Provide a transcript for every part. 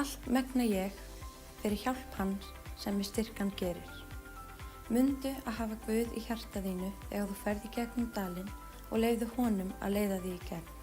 Allt megna ég fyrir hjálp hans sem mig styrkan gerir. Mundu að hafa Guð í hjarta þínu þegar þú ferð í gegnum dalinn og leyfðu honum að leiða þig í gegn.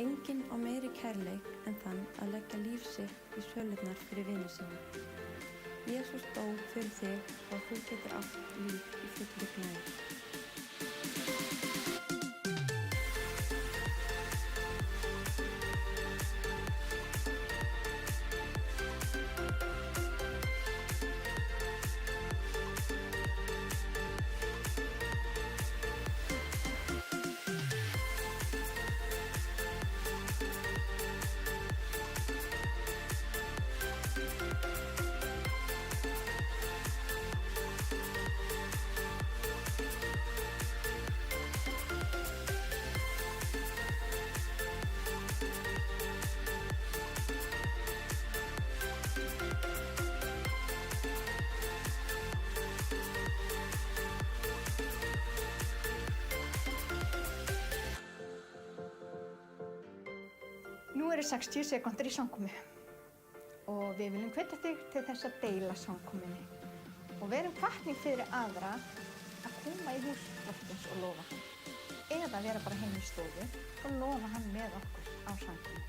Enginn á meiri kærleik en þann að leggja líf sitt í sölurnar fyrir vini sína. Jesús dó fyrir þig og þú getur átt líf í fullri gnægð. Nú eru 60 sekúndur í samkomu og við viljum hvetja þig til þess að deila samkomunni og verum hvatning fyrir aðra að koma í hús Drottins og lofa hann eða vera bara heim í stofu og lofa hann með okkur á samkomu.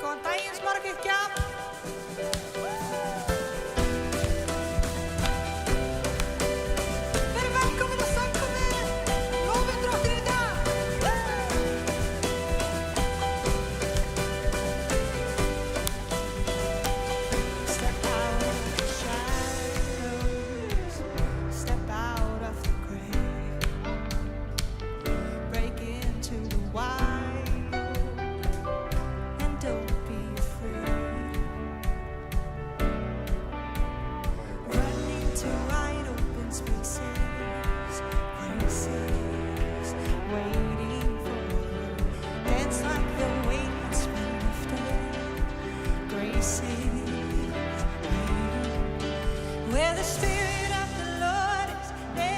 Góðan daginn, Smáragrykkja! Verið velkomin á samkomu! Lofum Drottni í dag! Step out of the shadows, step out of the grave, break into the wild, and don't be afraid. Running to wide open spaces, places waiting for you. Dance like the wings we lifted, graces waiting. Where the Spirit of the Lord is, there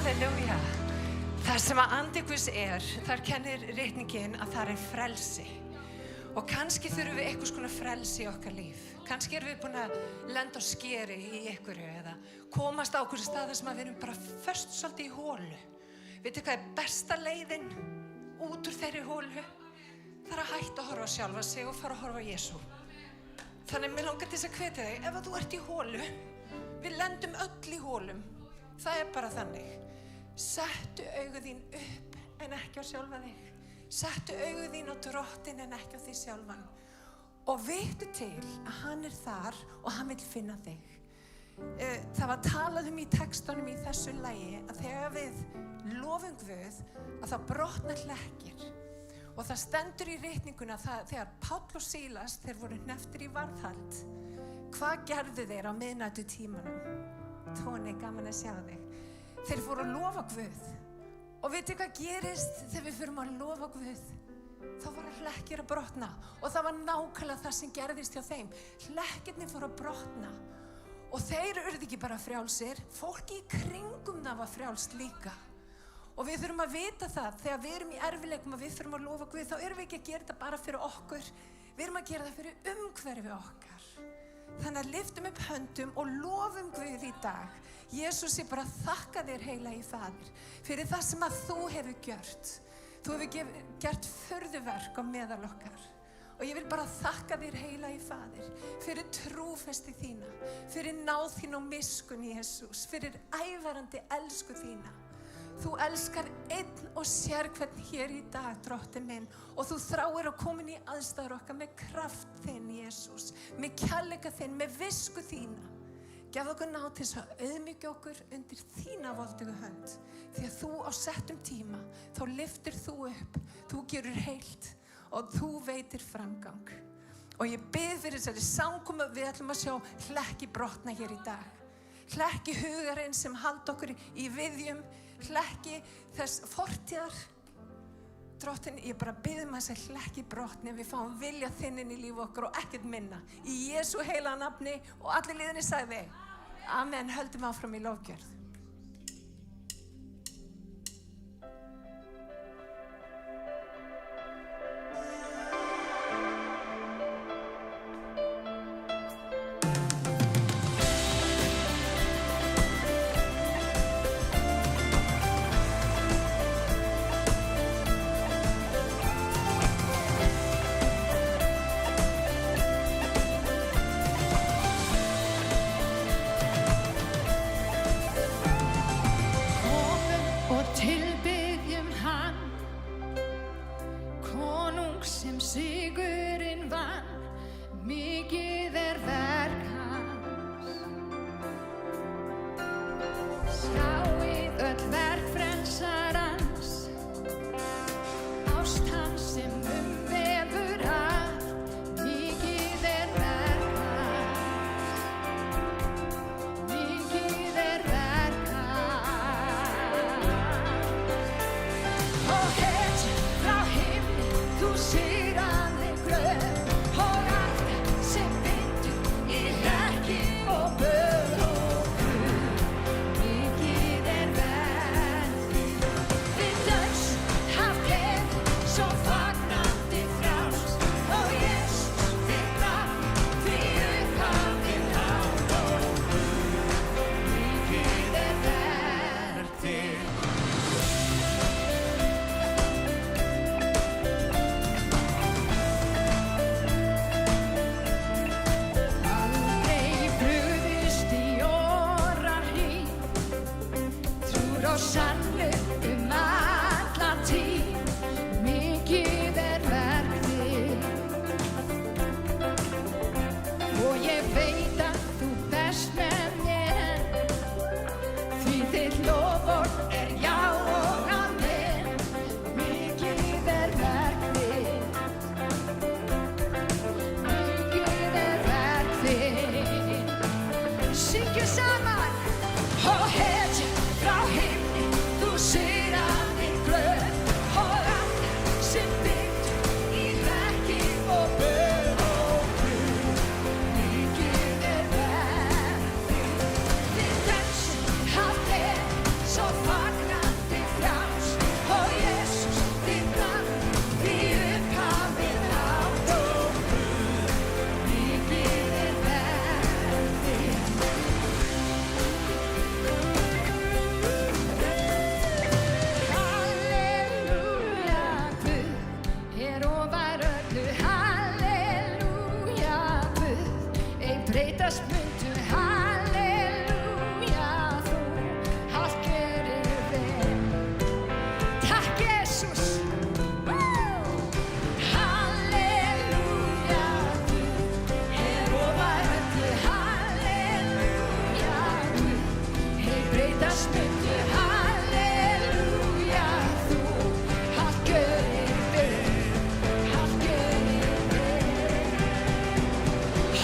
Halleluja. Það sem að Andiguðs þar kennir ritningin að það frelsi. Og kannski þurfum við einhvers konar frelsi í okkar líf. Kannski erum við búin að lenda á skeri í einhverju eða komast á einhverju stað þar sem að við erum bara föst svolítið í hólu. Vitið hvað besta leiðin út úr þeirri hólu? Það að hætta að horfa á sjálfa sig og fara að horfa á Jesú. Þannig mér langar til þess að hvetja þig, ef þú ert í hólu, við lendum öll í hólum. Það bara þannig. Settu augu þín upp en ekki á sjálfa þig. Settu augu þín á Drottinn en ekki á þig sjálfan. Og vitu til að hann þar og hann vill finna þig. Það var talað í textunum í þessu lagi að þegar við lofum Guð að það brotna hlekkir. Og það stendur í ritninguna þegar Páll og Sílas þeir voru hnepptir í varðhald. Hvað gerðu þeir á miðnættu tímanum? Tóni, gaman að sjá þig. Þeir fóru að lofa Guð. Og veitu hvað gerist þegar við förum að lofa Guð? Þá var hlekkir að brotna. Og það var nákvæmlega það sem gerðist hjá þeim. Hlekkirnir fóru að brotna. Og þeir urðu ekki bara frjálsir. Fólki í kringum það var frjálst líka. Og við þurfum að vita það, þegar við erum í erfiðleikum og við þurfum að lofa Guð, þá erum við ekki að gera þetta bara fyrir okkur. Við erum að gera það fyrir umhverfi okkar. Þannig að lyftum upp höndum og lofum Guð í dag. Jesús, ég bara þakka þér heilagi Faðir fyrir það sem að þú hefur gjört. Þú hefur gert furðuverk á meðal okkar. Og ég vil bara þakka þér heilagi Faðir fyrir trúfesti þína, fyrir náð þín og miskunn Jesús, fyrir ævarandi elsku þína. Þú elskar einn og sérhvern hér í dag, Drottinn minn, og þú þráir að koma inn í aðstæður okkar með kraft þinn, Jesús, með kærleika þinn, með visku þína. Gefðu okkur náð til þess að auðmýkja okkur undir þína voldugu hönd. Því að þú á settum tíma, þá lyftir þú upp, þú gerur heilt og þú veitir framgang. Og ég bið fyrir þessari samkomu, við ætlum að sjá hlekki brotna hér í dag. Hlekki hugarinn sem halda okkur í viðjum, hlekki þess fortíðar. Drottinn, ég bara bið að þess hlekki brotni, við fáum vilja þinn inn í líf okkar og ekkert minna. Í Jesú heila nafni og allir liðinni sagði, amen, höldum áfram í lofgjörð. breytast myndu, halleluja, þú allt gerir vel. Takk Jesús. Halleluja, Guð er ofar öllu, halleluja, Guð er breytast myndu, halleluja, þú allt gerir vel, allt gerir vel.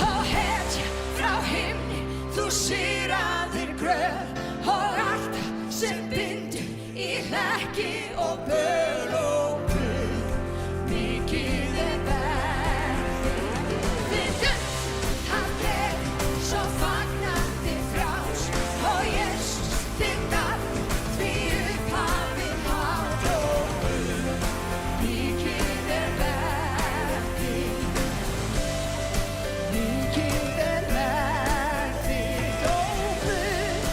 Ó hetja frá himni, þú sigraðir gröf og allt sem bindur í hnekki og böl og Guð, mikið er verð þitt. Hann er svo fagnandi frjáls og Jesús þinn nafn því upphafið hátt og Guð, mikið er verð þitt. Mikið er verð þitt, ó Guð,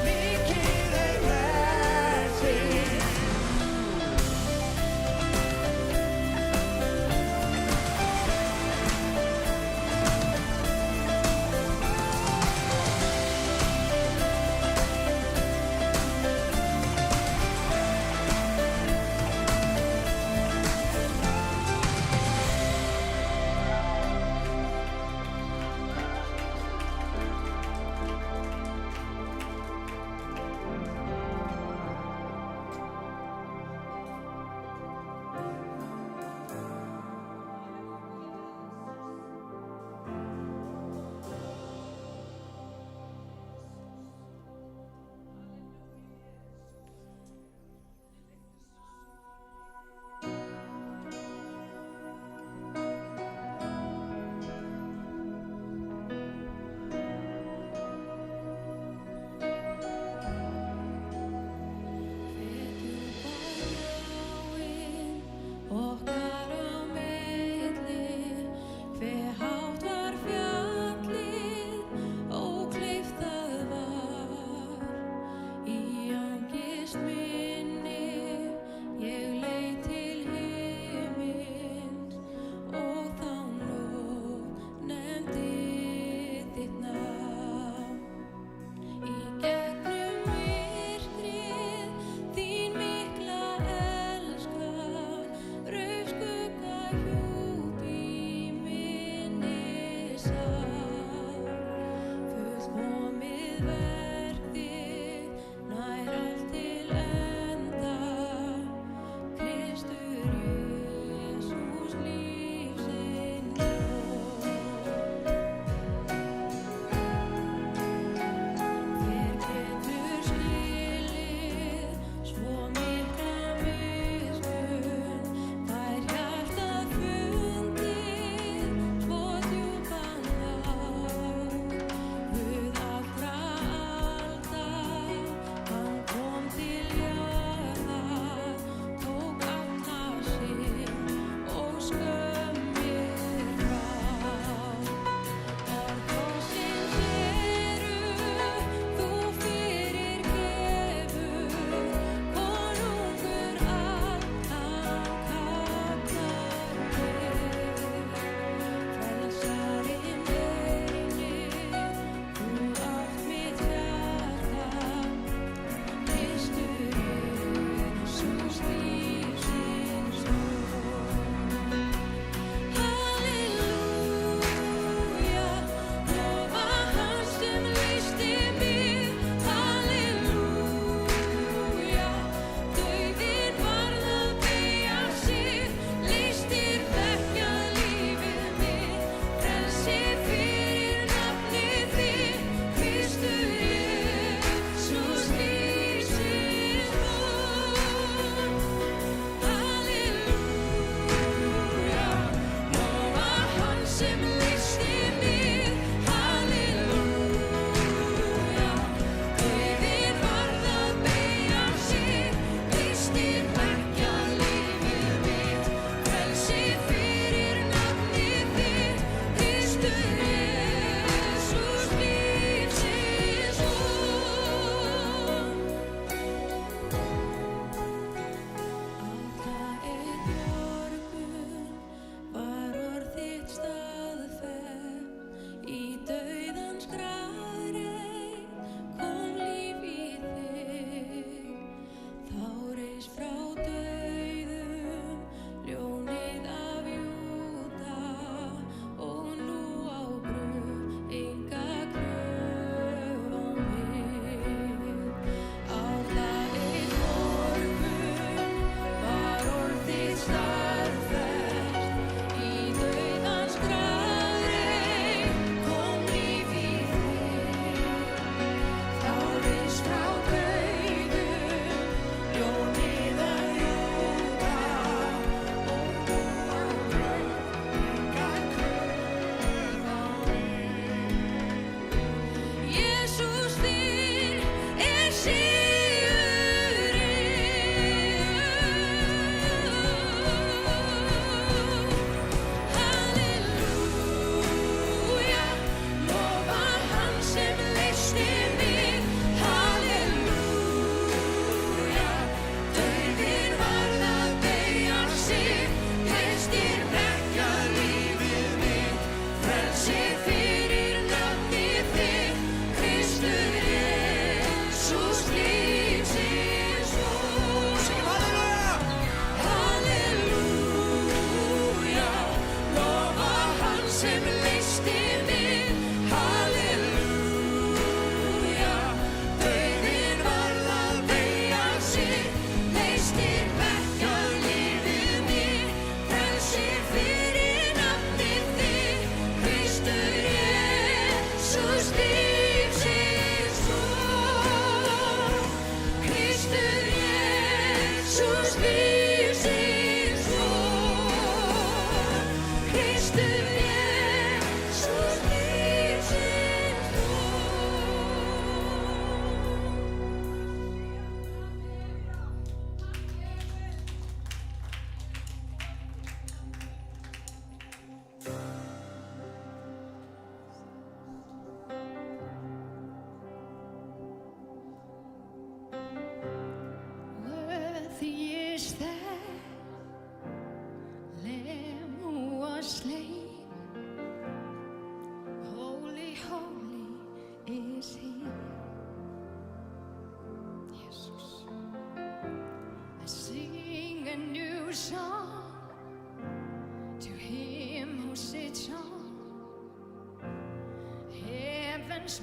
mikið er verð þitt. Okkar á milli, hve hátt var fjallið, ókleift það var. Í angist minni, ég leit til himins og þá nótt nefndi þitt nafn. Í gegnum myrkrið, þín mikla elskan, rauf skugga hjúp í minni sál. Fullkomið verk þitt nær allt til enda, Kristur Jesús lífsins ljóð. Hver getur skilið svo mikla miskunn, fær hjartað fundið svo djúpan veg.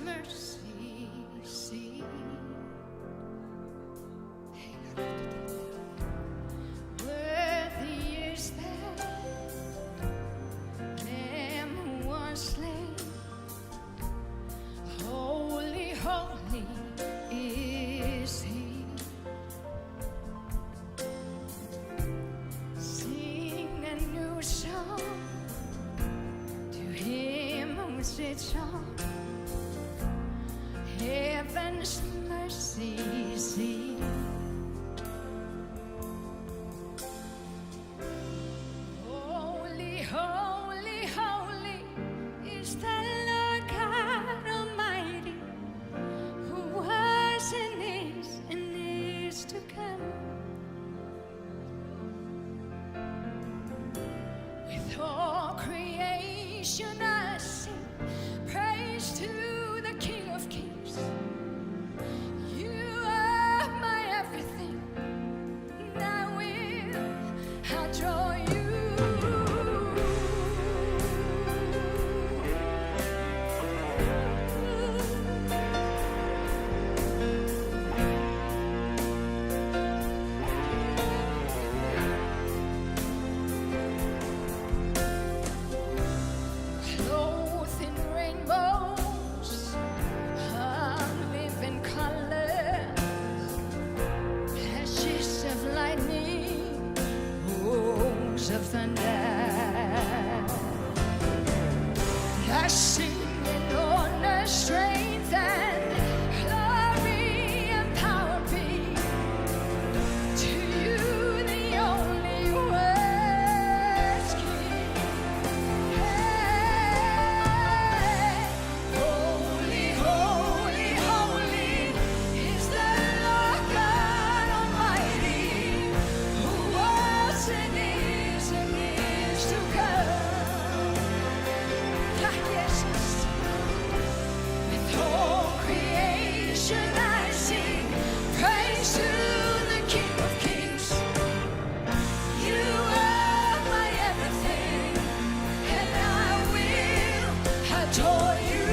Mercy seat. Worthy is that Lamb who was slain. Holy, holy is He. Sing a new song to Him who sits on heaven's mercy seat. Holy, holy, holy is the Lord God Almighty, who was and is to come. With all creation I sing praise to the King of Kings. You are my everything, and I will adore you. Clothed in rainbows, living colors, flashes of lightning, rolls of thunder. I sing in honor, strength, and glory and power be to you, the only wise King. Holy, holy, holy is the Lord God Almighty, who was and is to come. Jesus, with all creation I sing praise to the King of Kings. You are my everything, and I will adore you.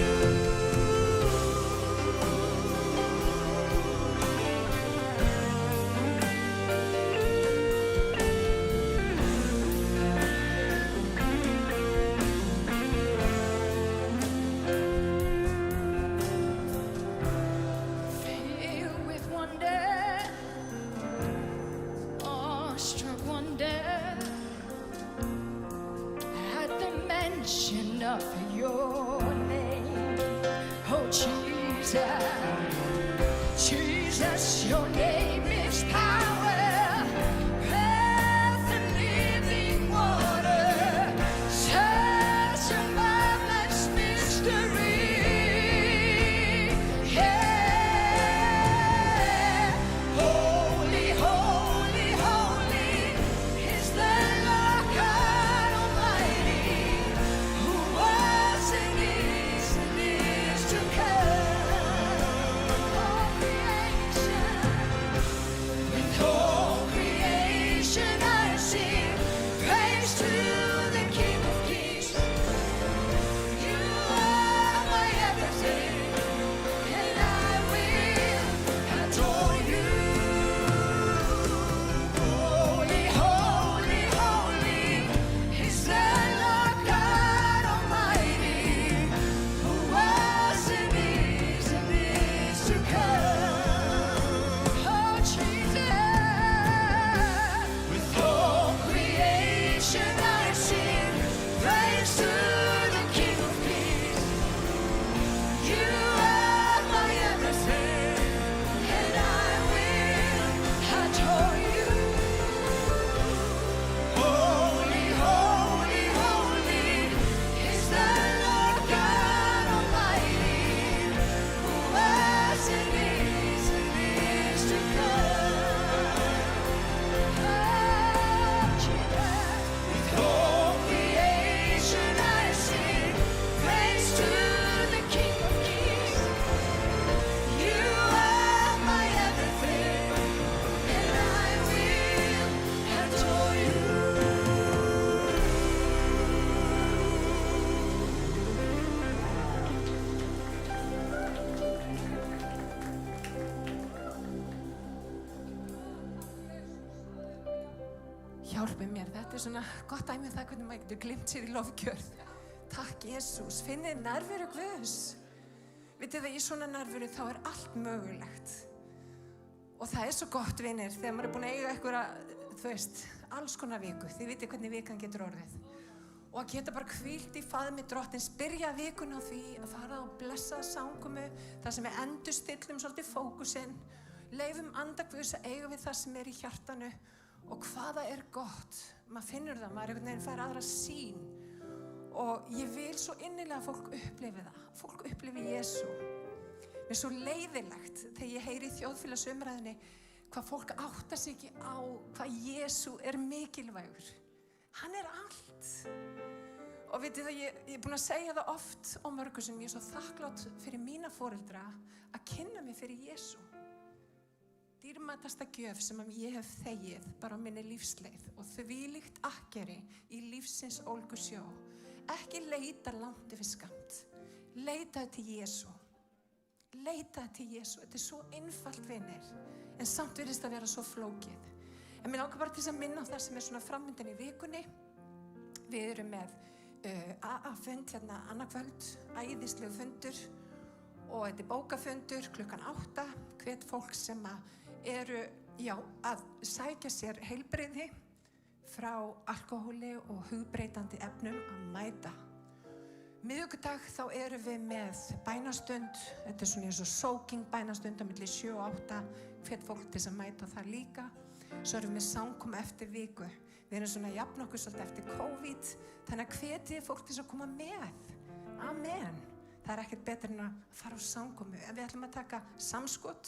Filled with wonder, awestruck wonder, at the mention of your name. Oh Jesus, Jesus, your name is power, breath and living water, such a marvelous mystery. Yeah. Holy, holy, holy is the Lord God Almighty, who was and hjálpi mér. Þetta svona gott dæmi það hvernig maður getur glimt sér í lofgjörð. Takk, Jesús. Finnið nærveru Guðs. Vitið það, í svona nærveru þá allt mögulegt. Og það svo gott, vinir, þegar maður búin að eiga einhverja, alls konar viku. Þið vitið hvernig vikan getur orðið. Og að geta bara hvílt í faðmi Drottins, byrja vikuna á því að fara og blessa samkomu, það sem endurstillum svolítið fókusinn, leifum anda Guðs að eiga við það sem í hjartanu og hvaða gott. Maður finnur það, maður einhvern veginn fær aðra sýn. Og ég vil svo innilega að fólk upplifi það, fólk upplifi Jesú. Mér svo leiðilegt þegar ég heyri í þjóðfélagsumræðinni hvað fólk áttar sig ekki á hvað Jesú mikilvægur. Hann allt. Og vitið það, ég búin að segja það oft og mörgu sem ég svo þakklátt fyrir mína foreldra að kynna mig fyrir Jesú. Dýrmætasta gjöf sem ég hef þegið bara á minni lífsleið og þvílíkt akkeri í lífsins ólgusjó. Ekki leita langt yfir skammt. Leitaðu til Jesú. Leitaðu til Jesú. Þetta svo einfalt, vinir. En samt virðist að vera svo flókið. En mér langar bara til að minna á það sem svona framöndan í vikunni. Við erum með AA-fund hérna annað kvöld, æðislegu fundur. Og þetta bókafundur klukkan 8. Hvet fólk sem að sækja sér heilbrigði frá alkóhóli og hugbreytandi efnum að mæta. Miðvikudag þá erum við með bænastund. Þetta svona eins og soaking bænastund á milli 7 og 8. Hvet fólk til að mæta það líka. Svo erum við samkomu eftir viku. Við erum svona jafn okkur svolítið eftir COVID. Þannig að hvetið fólk til að koma með. Amen. Það ekkert betur en að fara á samkomu. En við ætlum að taka samskot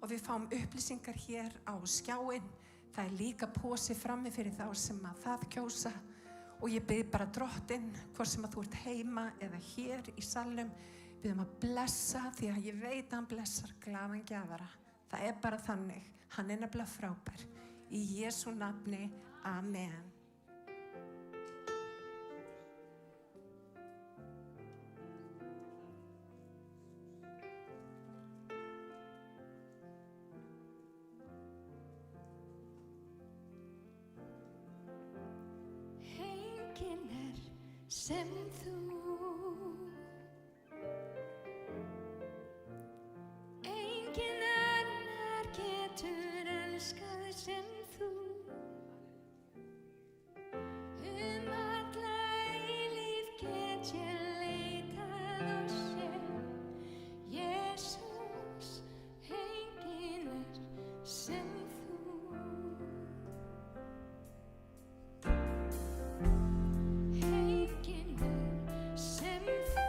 og við fáum upplýsingar hér á skjáinn. Það líka pósi frammi fyrir þá sem að það kjósa og ég bið bara Drottinn, hvort sem að þú ert heima eða hér í salnum, biðum að blessa því að ég veit að hann blessar glaðan gjafara. Það bara þannig, hann nefnilega frábær. Í Jesú nafni, amen. Enginn sem þú, enginn annar getur elskað sem þú. Alla eilífð get ég leitað og séð Jesús, enginn sem þú. Sem þú.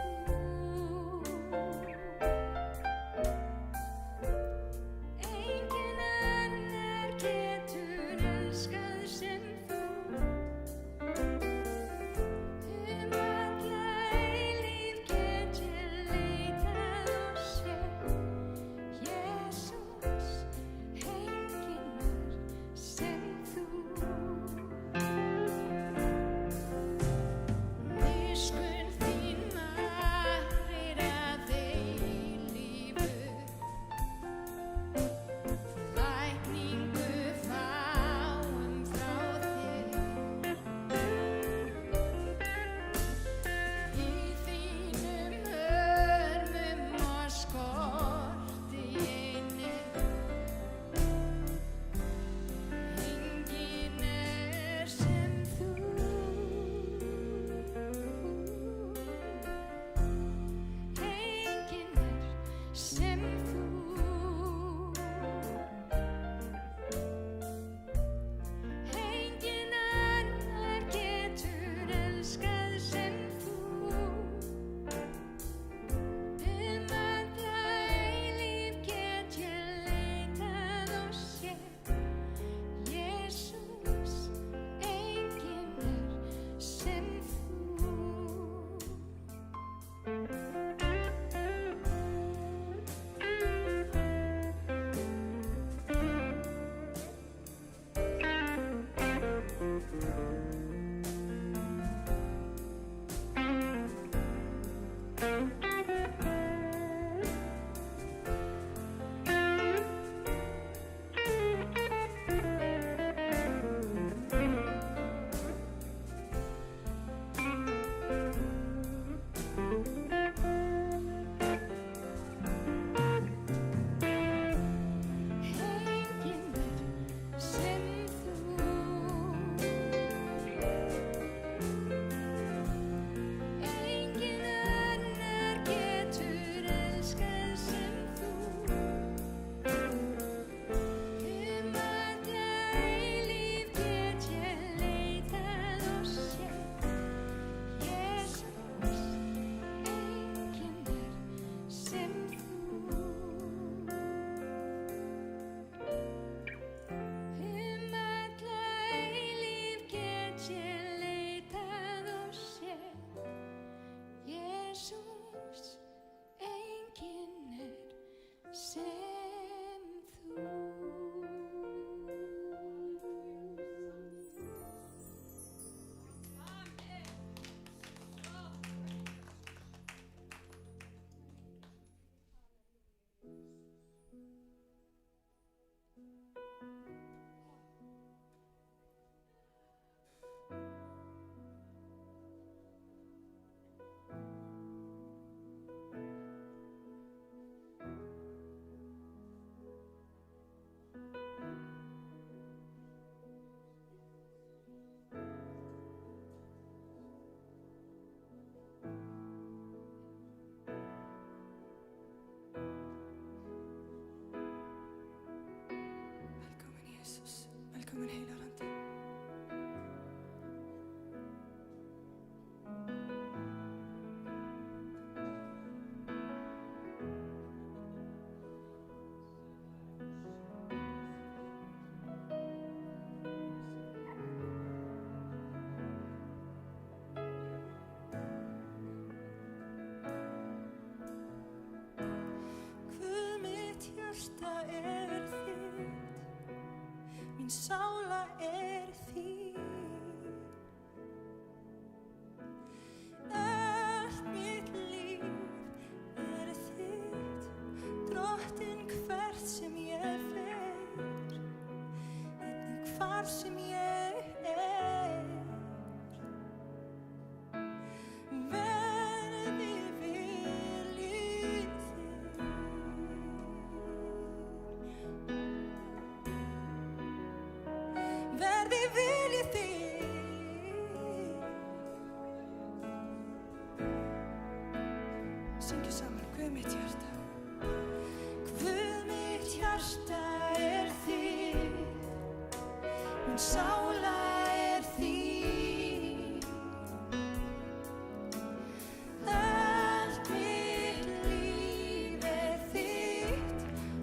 Velkomin heilarandi. Guð mitt hjarta þitt, mín sála þín. Allt mitt líf þitt, Drottinn hvert sem ég fer, einnig hvar sem ég verði viljið verði viljið syngjum saman. Guð mitt hjarta, Guð mitt hjarta þitt, mín sála þín. Allt mitt líf þitt,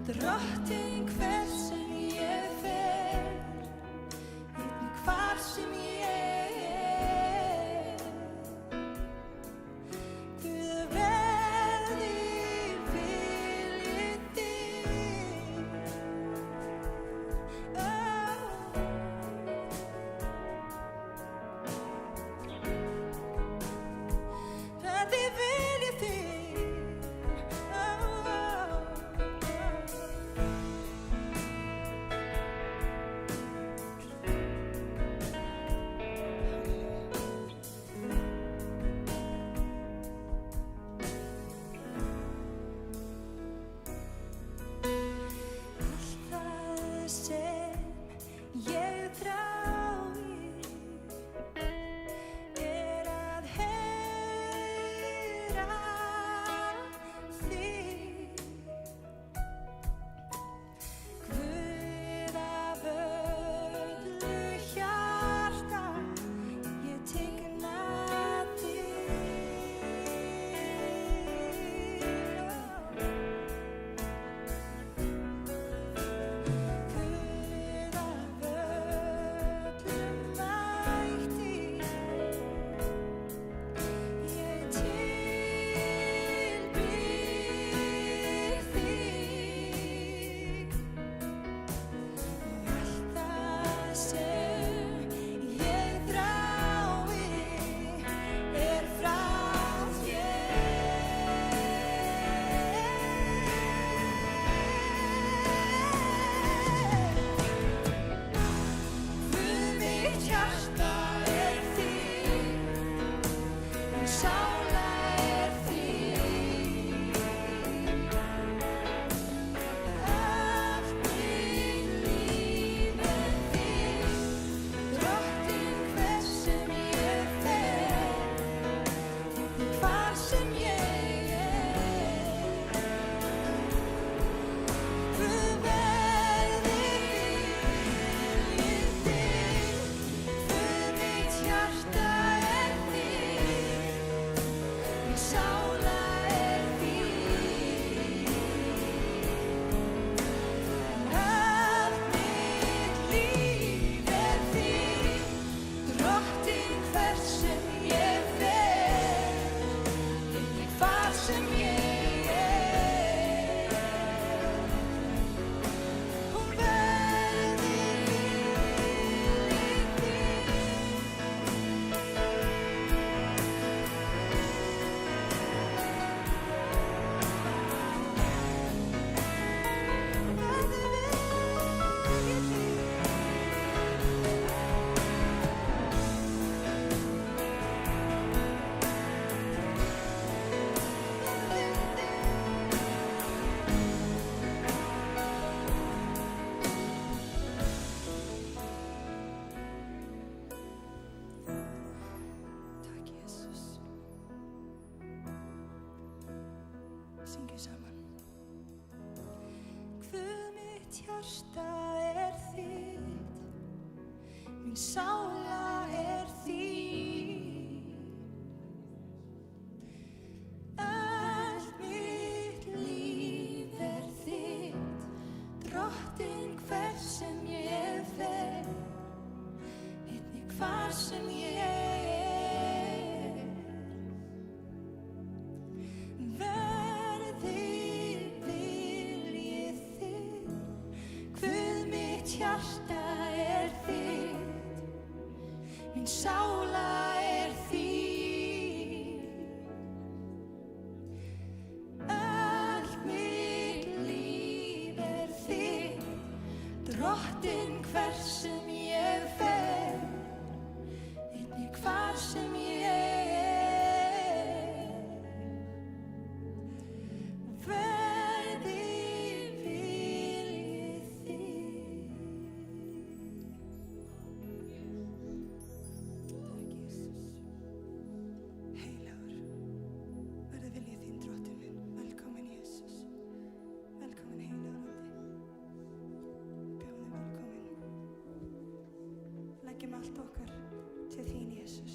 Drottinn hvert sem ég fer, hvar sem ég Guð verði viljið verði viljið Syngjum saman. Guð mitt hjarta þitt, mín sála þín. Allt mitt líf þitt, Drottinn hvert sem ég fer, einnig hvar sem ég er. Hjarta þitt, mín sála þín. Allt mitt líf þitt, Drottinn hvert sem ég fer, einnig hvar sem ég er. Leggjum allt okkar til þín, Jesus.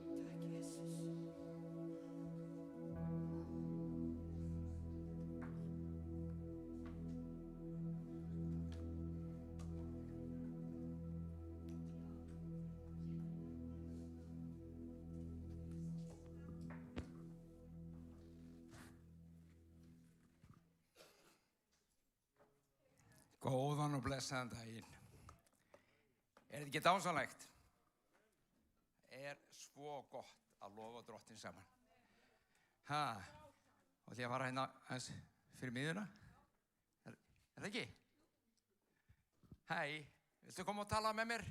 Takk, Jesus. Góðan og blessaðan daginn. Þetta ekki dásamlegt? Svo gott að lofa Drottinn saman. Og því að fara hérna aðeins fyrir miðjuna. Það ekki? Hæ, viltu koma og tala með mér?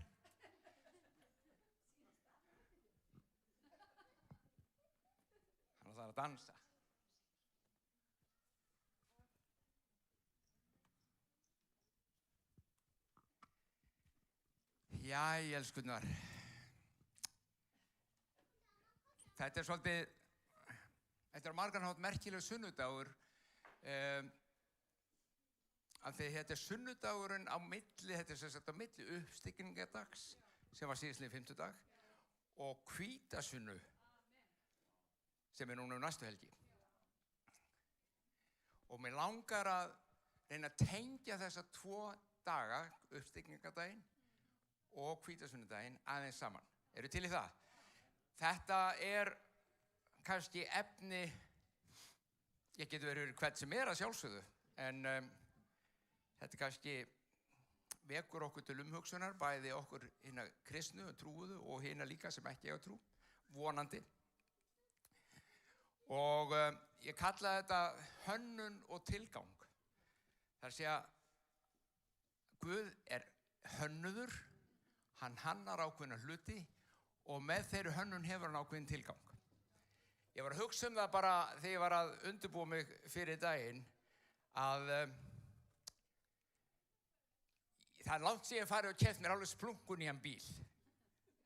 Hann þarf að dansa. Jæja, elskurnar. Þetta svolítið, þetta margan hátt merkileg sunnudagur, af því þetta sunnudagurinn á milli, þetta sem sagt á milli uppstigningadags, sem var síðastliðinn fimmtudag, og hvítasunnu, sem núna næstu helgi. Og mér langar að reyna að tengja þessa 2 daga, uppstigningadaginn og hvítasunnudaginn, aðeins saman. Eru til í það? Þetta kannski efni, ég getur verið hvern sem að sjálfsögðu, en þetta kannski vekur okkur til umhugsunar, bæði okkur hina kristnu og trúuðu og hina líka sem ekki eiga trú, vonandi. Og ég kalla þetta hönnun og tilgang. Það að segja, Guð hönnuður, hann hannar ákveðna hluti og með þeirri hönnun hefur hann ákveðin tilgang. Ég var að hugsa það bara þegar ég var að undirbúa mig fyrir daginn að það langt síðan ég farið og keypt mér alveg splungun í hann bíl.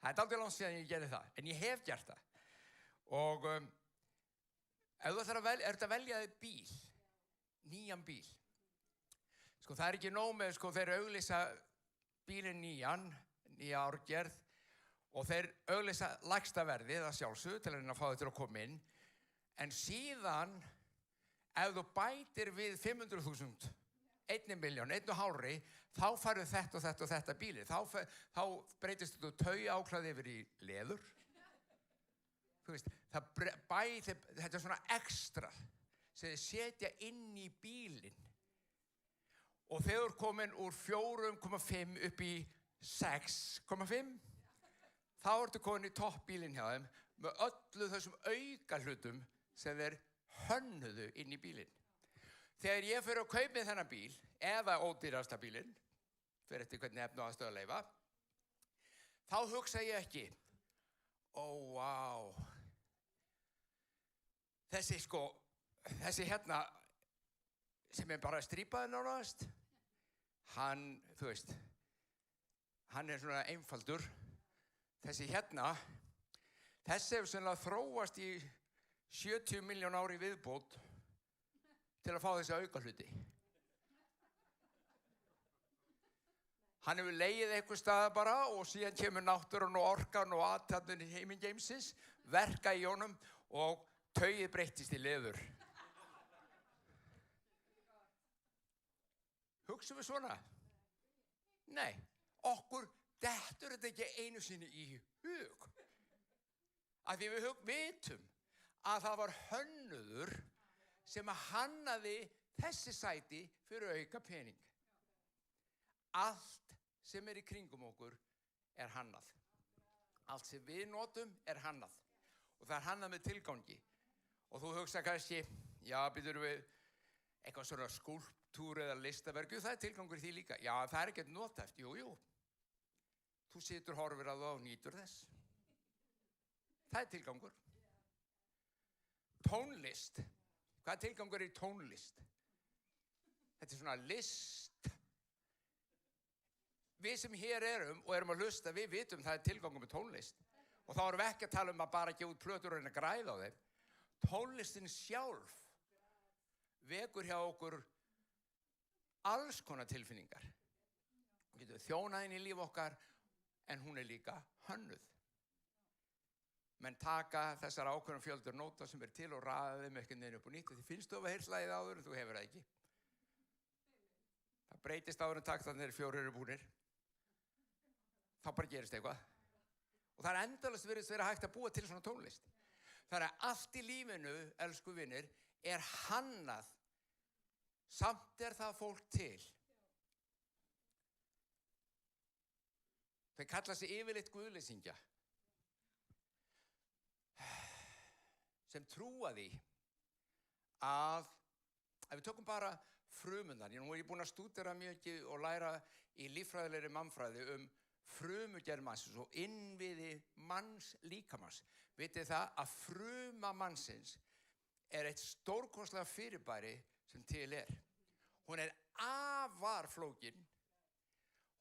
Það aldrei langt síðan ég gerði það, en ég hef gert það. Og ef þú ætlar að velja þig bíl, nýjan bíl, það ekki nóg með þeir auglýsa bílinn nýja árgerð og þeir auglýsa lægsta verðið að sjálfsögðu til að reyna að fá þau til að koma inn. En síðan, ef þú bætir við 500.000, 1 milljón, 1,5, þá færðu þetta og þetta og þetta bíli. Þá breytist þetta tauáklæði yfir í leður. Þú veist, þetta er svona ekstra sem þið setja inn í bílinn. Og þegar þú ert komin úr 4,5 upp í 6,5, þá ertu komin í toppbílinn hjá þeim með öllu þessum auka hlutum sem þeir hönnuðu inn í bílinn. Þegar ég fyrir að kaupa með þennan bíl, eða ódýrasta bílinn, fyrir eftir hvernig efni á aðstöðu að leyfa, þá hugsa ég ekki, vá, þessi hérna, sem er bara strípaði nánast, hann, þú veist, hann er svona einfaldur. Þessi hérna, þessi hefur sennilega þróast í 70 milljón ári viðbót til að fá þessi aukahluti. Hann hefur legið einhver staðar bara og síðan kemur náttúran og orkan og athafnin heimingeimsins, verka í honum og taugið breyttist í leður. Hugsum við svona? Nei, okkur dettur þetta ekki einu sinni í hug. Af því við vitum að það var hönnuður sem að hannaði þessi sæti fyrir auka pening. Allt sem er í kringum okkur er hannað. Allt sem við notum er hannað. Og það er hannað með tilgangi. Og þú hugsa kannski, já, býtum við eitthvað svona skúlptúr eða listaverk, það er tilgangur í því líka. Já, það er ekkert notæft, jú. Þú situr, horfir á það og nýtur þess. Það er tilgangur. Tónlist. Hvað tilgangur er í tónlist? Þetta er svona list. Við sem hér erum og erum að hlusta, við vitum það er tilgangur með tónlist. Og þá erum við ekki að tala um að bara gefa út plötur og reyna að græða á þeim. Tónlistin sjálf vekur hjá okkur alls konar tilfinningar. Hún getur þjónað inn í líf okkar, en hún er líka hönnuð. Menn taka þessar ákveðnum fjöldur nóta sem er til og raða þeim einhvern veginn upp og nýtt. Þið finnst þú að heyrt lagið áður en þú hefur það ekki. Það breytist áður en taktarnir 4 eru búnir. Þá bara gerist eitthvað. Og það er endalaust virðist vera hægt að búa til svona tónlist. Þannig að allt í lífinu, elsku vinir, er hannað. Samt er það fólk til. Þau kalla sig yfirleitt guðleysingja. Sem trúa því að, ef við tökum bara frumundar, nú er ég búinn að stúdera mjög og læra í líffræðilegri mannfræði frumugerð mannsins og innviði manns líkamans. Vitið það að fruma mannsins er eitt stórkostlega fyrirbæri sem til er. Hún er afar flókin.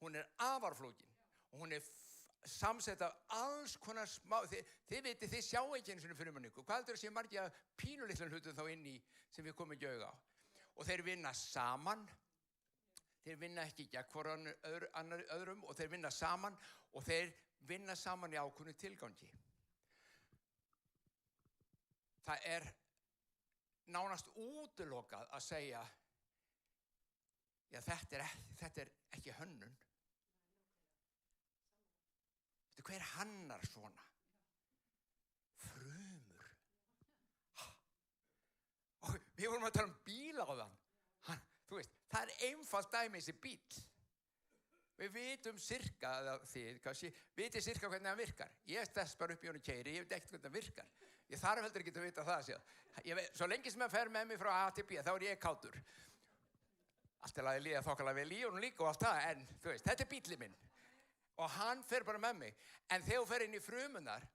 Og hún er samsett af alls konar smá, þið vitið, þið sjá ekki einu sinni frumunni ykkur. Hvað heldur að sé margir að pínulitlan hlutum þá inn í sem við komum ekki auga á? Og þeir vinna saman. Þeir vinna ekki gegn hvorn öðrum og þeir vinna saman og þeir vinna saman í ákveðnu tilgangi. Það er nánast útilokað að segja, já, þetta er ekki hönnun. Veitu, hver hannar svona? Frumur. Og við vorum að tala um bíl á þann. Þú veist, það er einfalt dæmi þessi bíl. Við vitum sirka, þið kannski, vitið sirka hvernig það virkar. Ég stess bara upp í honum keiri, ég veit ekkert hvernig það virkar. Ég þarf heldur ekki að vita það síðan. Svo lengi sem það fer með mig frá A til B, þá er ég kátur. Allt er lagið líða þokkalega vel í honum líka og allt það, en þú veist, þetta er bíllinn minn. Og hann fer bara með mig. En þegar þú fer inn í frumunar,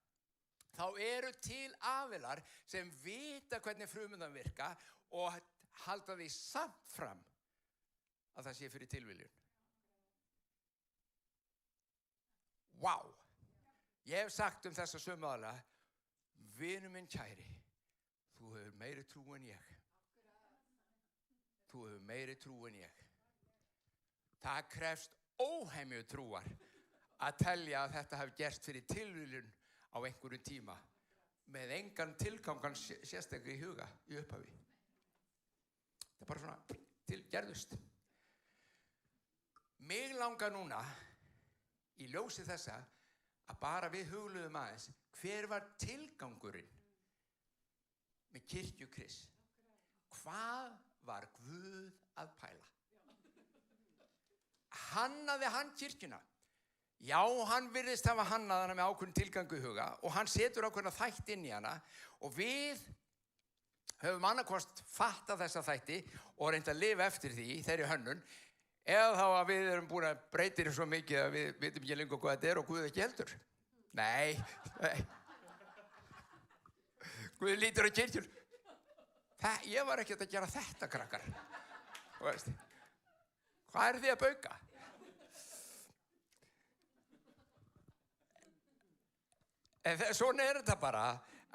þá eru til aðilar sem vita hvernig frumunar virka og halda því samt fram að það sé fyrir tilviljun. Vá! Ég hef sagt um þessa sömu aðila, vinur minn kæri, þú hefur meiri trú en ég. Þú hefur meiri trú en ég. Það krefst óhemju trúar að telja að þetta hafi gerst fyrir tilviljun á einhverjum tíma með engan tilgangan sérstaklega í huga í upphafi. Það bara svona gerðust. Mig langar núna í ljósi þessa að bara við hugluðum aðeins hver var tilgangurinn með kirkju Krists. Hvað var Guð að pæla? Hannaði hann kirkjuna? Já, hann virðist hafa hannað hana með ákveðin tilgangu í huga og hann setur ákveðna þætti inn í hana og við höfum annarkost fattað þessa þætti og reynt að lifa eftir því þeirri hönnun eða þá að við erum búin að breyta því svo mikið að við vitum ekki lengur hvað þetta er og Guð ekki heldur. Nei. Guð lítur á kirkjur. Ég var ekkert að gera þetta, krakkar. Hvað er þið að bauka? Svona er þetta bara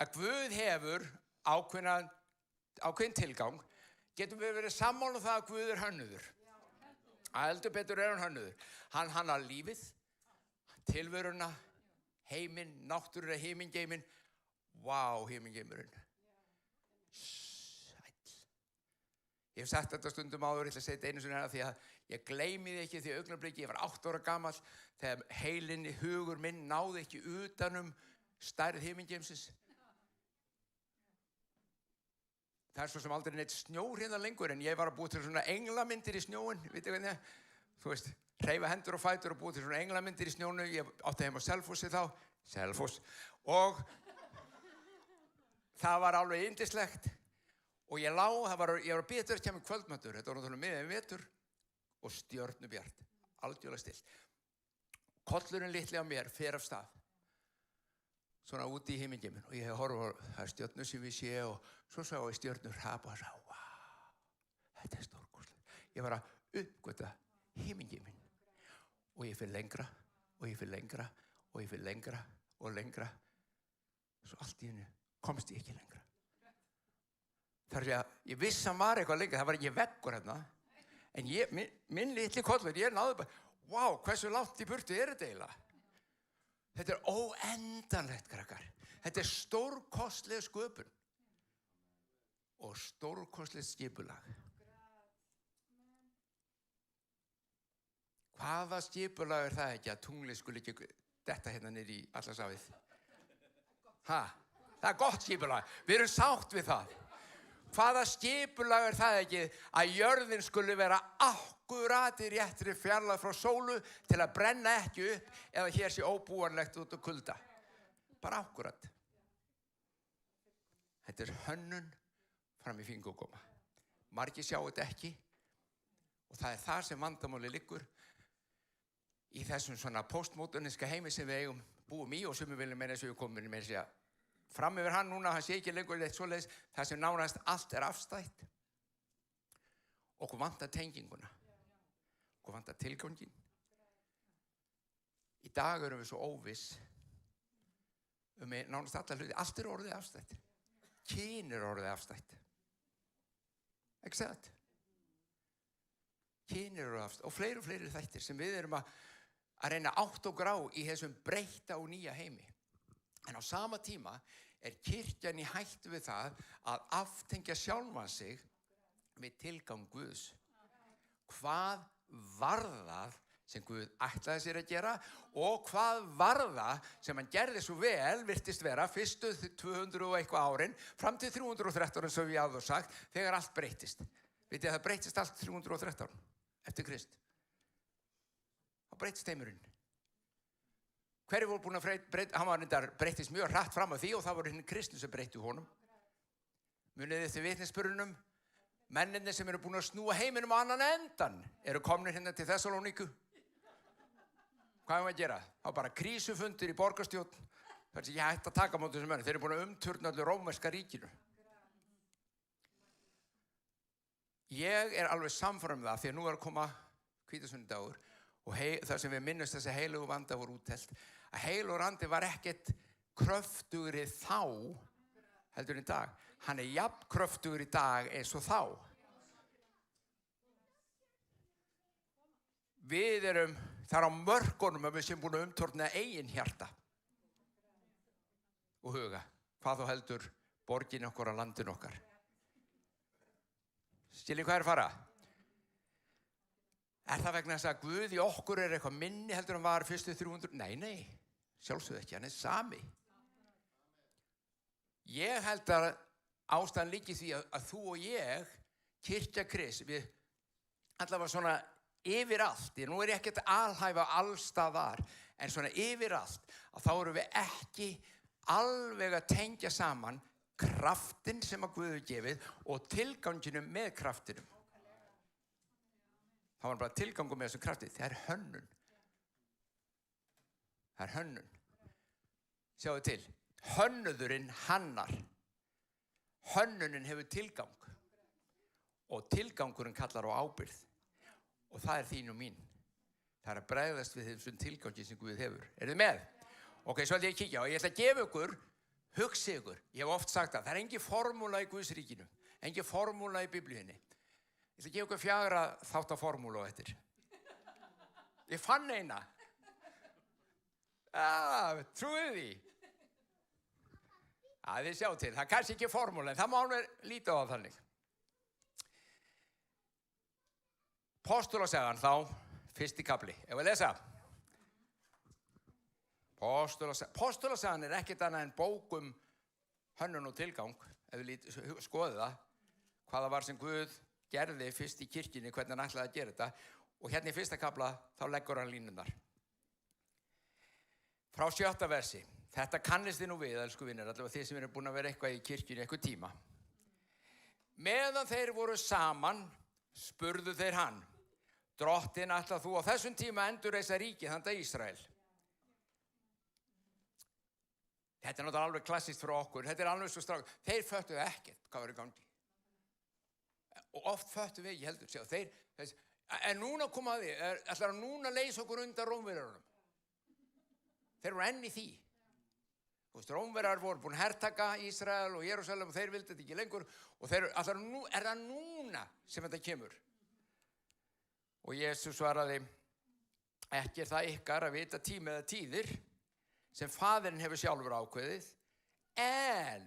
að Guð hefur ákveðin tilgang. Getum við verið sammála það að Guð er hönnuður. Að heldur betur er hann hönnuður. Hann hannar lífið, tilveruna, heiminn, náttúruna, himingeiminn. Vá, himingeimurinn. Sæll. Ég hef sagt þetta stundum áður, ég ætla að segja þetta einu sinni því að ég gleymi því ekki því augnabliki, ég var 8 ára gamall þegar heilinn í hugur minn náði ekki utanum stærð himingeimsins. Það er svo sem aldrei neitt snjór hérna lengur en ég var að búa til svona englamyndir í snjóin, vitið hvernig? Þú veist, hreyfa hendur og fætur og búa til svona englamyndir í snjónu. Ég átti heim á Selfossi þá, Selfoss, og það var alveg yndislegt og ég var að bíða eftir að kemur kvöldmatur, þetta var náttúrulega miðjan vetur og stjörnubjart, algjörlega stillt. Kollurinn litli á mér fer af stað, svona úti í himingeiminn og ég horfa á það stjörnu sem við sé og svo sá ég stjörnur hrapa og sá, vá, þetta er stórkostlegt. Ég var að uppgöta himingeiminn og ég fer lengra og ég fer lengra og ég fer lengra og lengra. Svo allt í einu komst ég ekki lengra. Þar að ég vissi að hann var eitthvað lengra, það var ekki veggur hérna. En minn litli kollur, ég náði bara, vá, hversu langt í burtu er þetta eiginlega? Þetta er óendanlegt, krakkar. Þetta er stórkostleg sköpun og stórkostlegt skipulag. Hvaða skipulag er það ekki að tunglið skuli ekki detta hérna niður í Atlantshafið? Það er gott skipulag. Við erum sátt við það. Hvaða skipulag er það ekki að jörðin skuli vera akkurat í réttri fjarlægð frá sólu til að brenna ekki upp eða hér sé óbúanlegt út á kulda. Bara akkurat. Þetta er hönnun fram í fingurgóma. Margir sjá þetta ekki og það er þar sem vandamáli liggur í þessum svona postmoderniska heimi sem við búum í og sumir viljum meina þess að við komum með þess að fram yfir hann núna, hann sé ekki lengur eitt svoleiðis, það sem nánast allt er afstætt. Okkur vantar tenginguna. Okkur vantar tilganginn. Í dag erum við svo óviss nánast alla hluti. Allt er orðið afstætt. Kyn er orðið afstætt. Ekki það? Kyn er orðið afstætt. Og fleiri þættir sem við erum að reyna átt og grá í þessum breytta og nýja heimi. En á sama tíma er kirkjan í hættu við það að aftengja sjálfan sig við tilgang Guðs. Hvað var það sem Guð ætlaði sér að gera og hvað var það sem hann gerði svo vel, virtist vera, fyrstu 200 og eitthvað árin, fram til 313 sem við áður sagt, þegar allt breytist. Vitið að það breytist allt 313 eftir Krist. Það breytist heimurinn. Hverju voru búin að breyta, hann var reyndar breytist mjög hratt fram á því og það voru hinn kristnir sem breyttu honum. Munið þið vitnisburðunum, mennirnir sem eru búin að snúa heiminum á annan endan eru komnir hérna til Þessalóníku. Hvað er að gera? Það var bara krísufundir í borgarstjórn, þar sem ég hætti að taka á móti þessum mönnum. Þeir eru búin að umturna öllu rómverska ríkinu. Ég er alveg samfærum það því að nú er að koma hvítasunnudagur og þar sem við minnumst þessi heilugu vanda voru úttelt, að heilugur andi var ekkert kröftugri þá heldur í dag. Hann er jafn kröftugur í dag eins og þá. Við erum Það er á mörkunum að við sem búin að umtorna eigin hjarta og huga. Hvað þú heldur borgin okkar og landin okkar. Skiljið hvað er að fara? Er það vegna þess að Guð í okkur er eitthvað minni heldur en var fyrstu 300? Nei, sjálfsögðu ekki, hann er sami. Ég held að ástæðan líki því að þú og ég, kirkja Krists, við allavega svona yfir allt, nú er ég ekkert alhæfa allstaðar, en svona yfir allt, að þá erum við ekki alveg að tengja saman kraftin sem að Guð hefur gefið og tilganginum með kraftinum. Það var bara tilgangur með þessum krafti. Það er hönnun. Það er hönnun. Sjáðu til. Hönnuðurinn hannar. Hönnunin hefur tilgang. Og tilgangurinn kallar á ábyrgð. Og það er þín og mín. Það er að bregðast við þessum tilgangi sem Guð hefur. Er þið með? Ok, svo ætla ég að kíkja og ég ætla að gefa ykkur, hugsi ykkur. Ég hef oft sagt það er engin formúla í Guðs ríkinu. Engin formúla í Biblíunni. Ég ætla að gefa ykkur 4 þáttaformúlu á eftir. Ég fann eina. Trúið því. Þið sjá til. Það er kannski ekki formúla, en það má alveg líta á það þannig. Postulasagan þá, fyrsti kafli. Ef við lesa. Postulasagan er ekkert annað en bók hönnun og tilgang. Ef við skoðum það. Hvaða var sem Guð gerði fyrst í kirkjunni, hvernig hann ætlaði að gera þetta. Og hérna í fyrsta kafla, þá leggur hann línurnar. Frá 7. versi. Þetta kannist þið nú við, elsku vinir, allavega þið sem eru búin að vera eitthvað í kirkjunni eitthvað tíma. Meðan þeir voru saman, spurðu þeir hann. Drottinn, ætlar þú á þessum tíma endurreisa ríkið handa Ísrael? Þetta er náttúrulega alveg klassískt fyrir okkur. Þetta er alveg svo strák. Þeir föttuðu ekkert hvað var í gangi. Og oft föttuðu við ekki heldur. En núna koma að því, ætlar að núna leysa okkur undan Rómverjunum. Þeir voru enn í því. Rómverjar voru búin að hertaka Ísrael og Jerúsalem og þeir vildi þetta ekki lengur. Og þeir ætlar er það núna sem þetta kemur? Og Jesús svaraði, ekki er það ykkar að vita tími eða tíðir sem Faðirinn hefur sjálfur ákveðið, en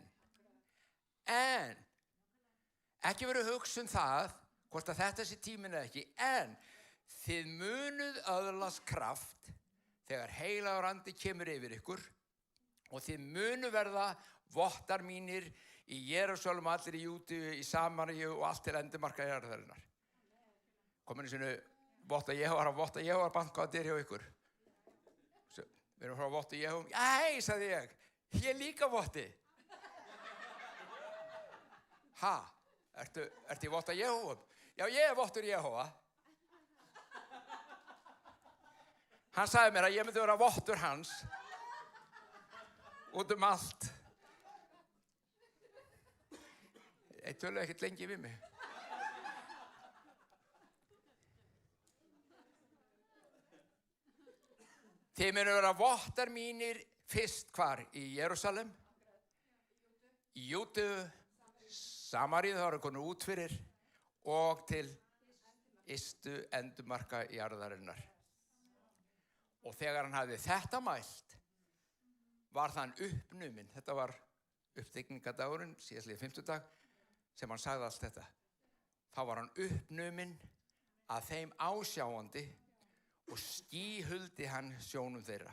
ekki verið hugsa það, hvort að þetta sé tíminn eða ekki, en þið munuð öðlast kraft þegar heilagur andi kemur yfir ykkur og þið munu verða vottar mínir í Jerúsalem, allir í Júdíu, í Samaríu og allt til endimarka jarðarinnar. Komin í svona votta Jehóvar bankaði dyr hjá ykkur. Við erum frá votta Jehóvar. Æ, sagði ég. Ég er líka votti. Ertu í votta Jehóvar? Já, ég er vottur Jehóva. Hann sagði mér að ég myndi vera vottur hans út allt. Ég tölu ekkert lengi við mig. Þið munu vera vottar mínir fyrst hvar? Í Jerúsalem, í Júdíu, Samaríu, það eru konur út fyrir, og til ystu endumarka jarðarinnar. Og þegar hann hafði þetta mælt, var þann uppnuminn, þetta var upptekningadagurinn, síðastliðið 50 sem hann sagði allt þetta. Þá var hann uppnuminn að þeim ásjáandi og skýhuldi hann sjónum þeirra.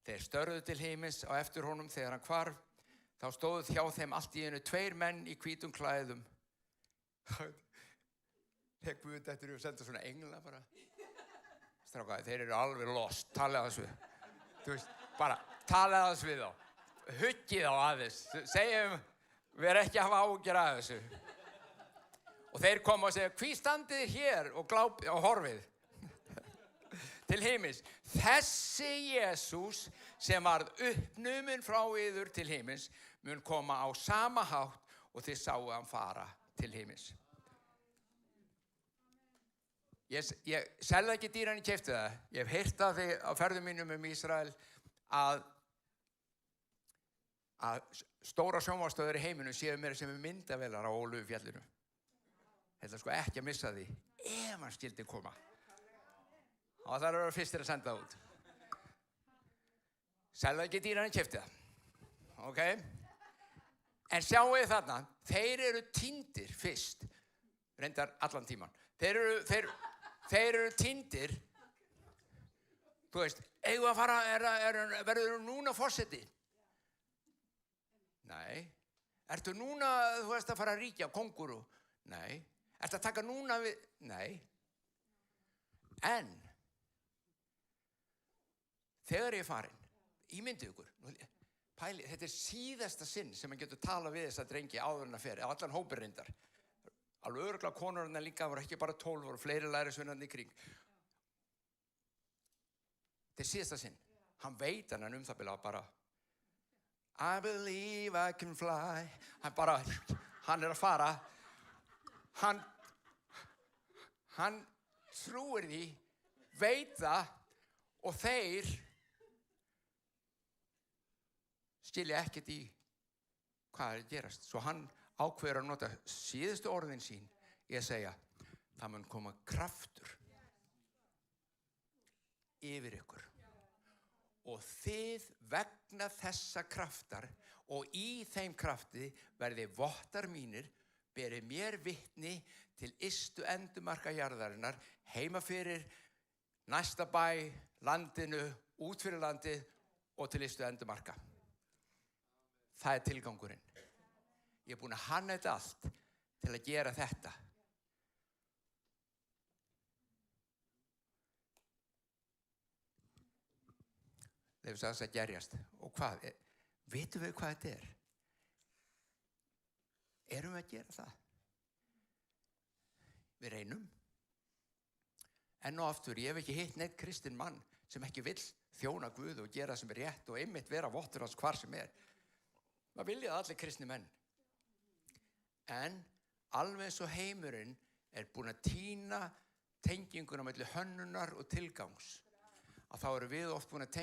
Þeir störðu til himins á eftir honum þegar hann hvarf, þá stóðu hjá þeim allt í einu 2 menn í hvítum klæðum. Þeir Guð eftir og senda svona engla bara. Strákaði, þeir eru alveg lost, talið aðeins við. Þú veist, bara talið aðeins við þá. Huggið þá aðeins. Segjum, við erum ekki að hafa áhyggjur af þessu. Og þeir koma og segja, hví standið þið hér og horfið? Til himins. Þessi Jesús sem varð uppnuminn frá yður til himins mun koma á sama hátt og þið sáu hann fara til himins. Ég selði ekki dýran í keypti það. Ég hef heyrt af því á ferðum mínum Ísrael að stóra sjónvarpsstöðvar í heiminum séu meira sem myndavélar á Ólufjallinu. Þetta sko ekki að missa því ef hann skyldi koma. Og það eru fyrstir að senda það út. Selða ekki dýrar en keypti það. Ok? En sjáu þið þarna, þeir eru týndir fyrst. Reyndar allan tíman. Þeir eru týndir. Þú veist, eigum að fara, verður núna forseti? Nei. Ertu núna, þú veist, að fara að ríkja, kónguru? Nei. Ertu að taka núna við? Nei. En, þegar ég er farin, ímyndið ykkur, pæli, þetta er síðasta sinn sem hann getur talað við þessa drengi áður en að feri, allan hópur reyndar. Alveg örugglega konurinn líka, voru ekki bara 12, voru fleiri lærisveinarnir í kring. Þetta er síðasta sinn. Hann veit hann það bila bara I believe I can fly. Hann er að fara. Hann trúir því, veit það og þeir skilja ekkert í hvað er að gerast. Svo hann ákveður að nota síðustu orðin sín í að segja, það mun koma kraftur yfir ykkur. Og þið vegna þessa kraftar og í þeim krafti verði vottar mínir, berið mér vitni til ystu endumarka jarðarinnar, heima fyrir, næsta bæ, landinu, út fyrir landið og til ystu endumarka. Það er tilgangurinn. Ég er búin að hanna þetta allt til að gera þetta. Leifum þess að gerjast. Og hvað? Vitum við hvað þetta er? Erum við að gera það? Við reynum. Enn og aftur, ég hef ekki hitt neitt kristinn mann sem ekki vill þjóna Guð og gera sem er rétt og einmitt vera vottur hans hvar sem er. Það vilja það allir kristni menn. En alveg eins og heimurinn er búin að týna tenginguna milli hönnunar og tilgangs. Að þá eru við oft búin að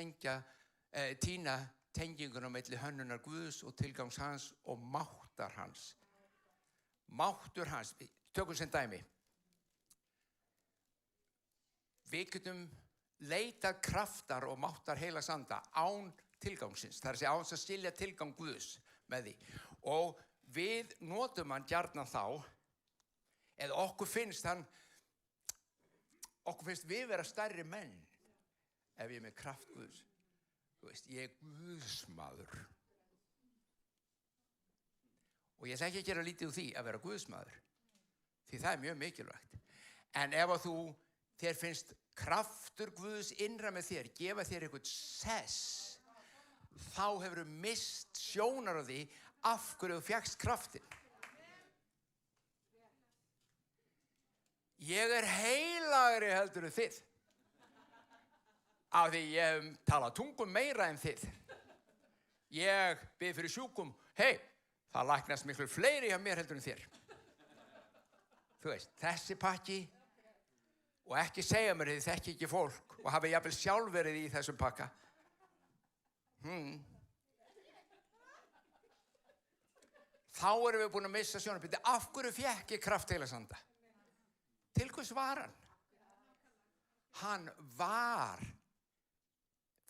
týna tenginguna milli hönnunar Guðs og tilgangs hans og máttar hans. Máttur hans, tökum sem dæmi. Við getum leitað kraftar og máttar heilags anda án tilgangsins. Það er að segja án að skilja tilgang Guðs með því. Og við notum hann gjarnan þá, eða okkur finnst við vera stærri menn ef ég er með kraft Guðs. Þú veist, ég er Guðsmaður. Og ég ætla ekki að gera lítið úr því að vera Guðsmaður, því það er mjög mikilvægt. En ef að þér finnst kraftur Guðs innra með þér, gefa þér eitthvað sess, þá hefur mist sjónar á því af hverju þú fékkst kraftin. Ég er heilagri heldur en þið. Af því ég hef talað tungum meira en þið. Ég bið fyrir sjúkum, það læknast miklu fleiri hjá mér heldur en þér. Þú veist, þessi pakki, og ekki segja mér þið þekki ekki fólk og hafi jafnvel sjálf verið í þessum pakka. Þá erum við búin að missa sjónarbyrði. Af hverju fékk ég kraft heilags anda? Til hvers var hann? Hann var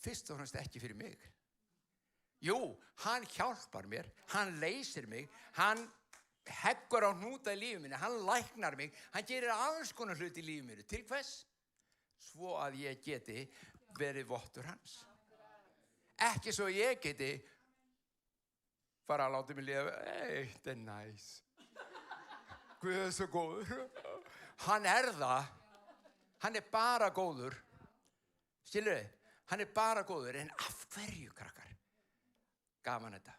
fyrst og fremst ekki fyrir mig. Jú, hann hjálpar mér, hann leysir mig, hann heggur á hnúta í lífið minni, hann læknar mig, hann gerir alls konar hluti í lífið minni. Til hvers? Svo að ég geti verið vottur hans. Ekki svo ég geti bara að láta mig lifa, þetta er næs. Guð er svo góður. Hann er það. Hann er bara góður. Skilur þið? Hann er bara góður, en af hverju, krakkar? Gaman þetta.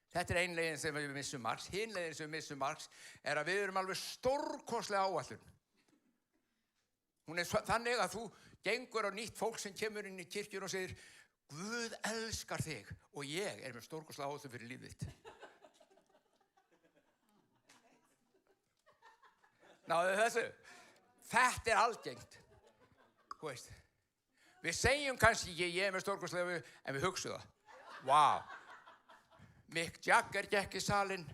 Þetta er ein leiðin sem við missum marks. Hin leiðin sem við missum marks er að við erum alveg stórkostlega áætlun. Hún er þannig að þú gengur á nýtt fólk sem kemur inn í kirkjur og segir, Guð elskar þig og ég er með stórkostlega áætlun fyrir lífið þitt. Náðu þessu. Þetta er algengt. Þú veist. Við segjum kannski ekki ég er með stórkostlega en við hugsaum það. Vá. Mick Jagger gekk í salinn.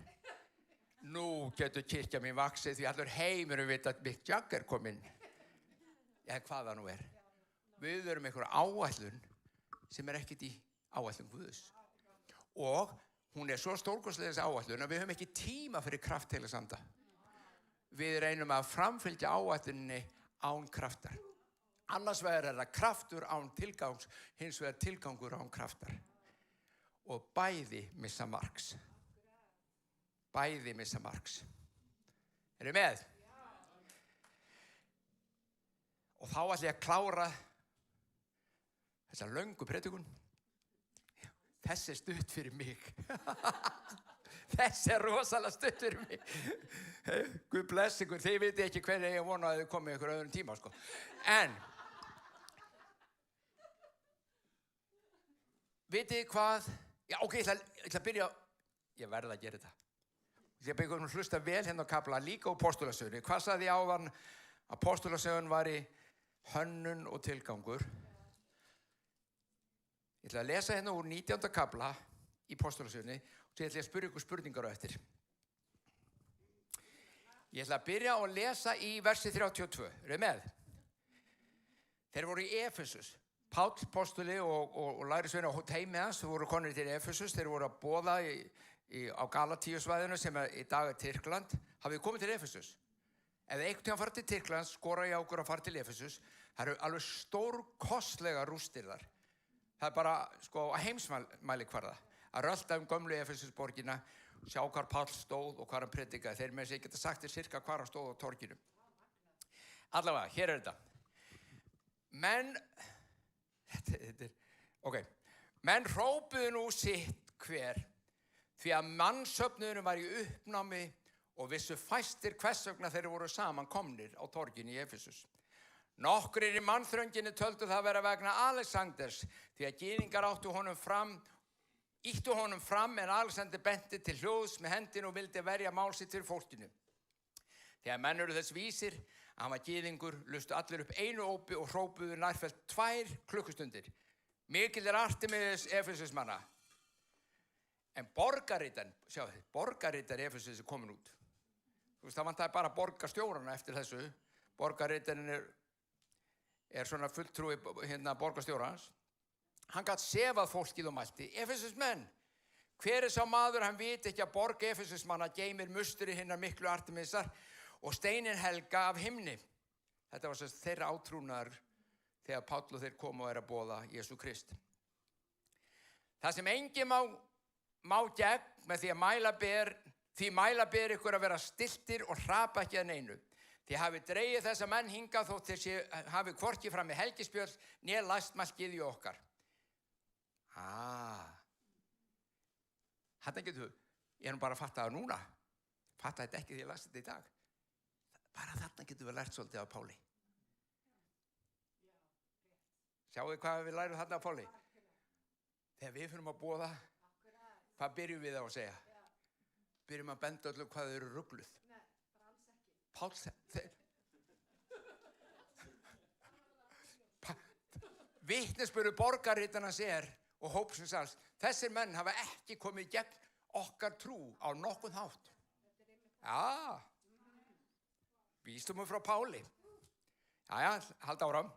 Nú getur kirkja mín vaxið því allur heimurinn veit að Mick Jagger kom inn. eða hvað það nú er. Við erum einhver áætlun sem er ekkert í áætlun Guðs. Og hún er svo stórkostleg þessi áætlun að við höfum ekki tíma fyrir kraft Heilags Anda. Við reynum að framfylgja áætluninni án kraftar. Annars vegar er það kraftur án tilgangs, hins vegar tilgangur án kraftar. Og bæði missa marks. Bæði missa marks. Eru með? Og þá ætla ég að klára þessa löngu predikun. Þessi er stutt fyrir mig. Þessi er rosalega stutt fyrir mig. Guð bless ykkur, þið viti ekki hvernig ég vona að þið komið ykkur öðrum tíma, sko. En, vitið þið hvað? Já, ok, ég ætla að byrja, ég verð að gera þetta. Ég ætla að byrja að hlusta vel hérna á kafla, líka á Postulasögunni. Hvað sagði ég áðan að Postulasögun var í hönnun og tilgangur? Ég ætla að lesa hérna úr 19. kafla í Postulasögunni og svo ætla ég að spyrja ykkur spurningar á eftir. Ég ætla að byrja að lesa í versi 32. Eru með? Þeir voru í Efesus. Páll, postuli og lærisveinn á teimi hans voru konur til Efesus. Þeir voru að boða á Galatíusvæðinu sem í dag er Tyrkland. Hafið komið til Efesus? Ef þið einhvern tímann farið til Tyrklands, skora ég á okkur að fara til Efesus. Það eru alveg stórkostlega rústir þar. Það er bara, sko, að heimsmælikvarða. Að rölda gömlu Efesusborgina, sjá hvar Páll stóð og hvar hann predikaði. Þeir með sig geta sagt þér sirka hvar hann stóð á torginu. Allavega, hér er þetta. Menn hrópuðu nú sitt hver, því að mannsöfnuðurinn var í uppnámi og vissu fæstir hvers vegna þeir voru saman komnir á torginu í Efesus. Nokkrir í mannþrönginni töldu það vera vegna Alexanders, því að gyðingar íttu honum fram en Alexander benti til hljóðs með hendinu og vildi verja mál sitt fyrir fólkinu. Þegar menn eru þess vísir að hann var gyðingur, lustu allir upp einu ópi og hrópuðu nærfellt 2 klukkustundir. Mikill er Artemis Efesusmanna. En borgarritarinn, sjáu þið, borgarritarinn Efesus er komin út. Þú veist, það vantaði bara borgarstjórana eftir þessu. Borgarritarinn er svona fulltrúi borgarstjórans. Hann gat sefað fólkið og mælti. Efesusmenn, hver er sá maður, hann viti ekki að borg Efesusmanna geymir musteri hinnar miklu Artemisar og steinin helga af himni. Þetta var þeirra átrúnaður þegar Páll og þeir komu og að boða Jesú Krist. Það sem enginn má gegn með því að mæla ber ykkur að vera stiltir og hrapa ekki að neinu. Þið hafi dregið þessa menn hingað þótt þeir hafi hvorki fram með helgispjöld né læstmælkið í okkar. Þetta getur, ég er nú bara að fatta það núna. Fatta þetta ekki því ég las þetta í dag. Bara þarna getum við lært svolítið af Páli. Sjáu þið hvað við lærum þarna af Páli? Þegar við fyrir að boða, hvað byrjum við á að segja? Byrjum að benda öllu hvað þau eru rugluð. Páll, vitnisburður borgarritarans og hópsins alls, þessir menn hafa ekki komið gegn okkar trú á nokkurn hátt. Já, vísdómur frá Páli. Jæja, halda áfram.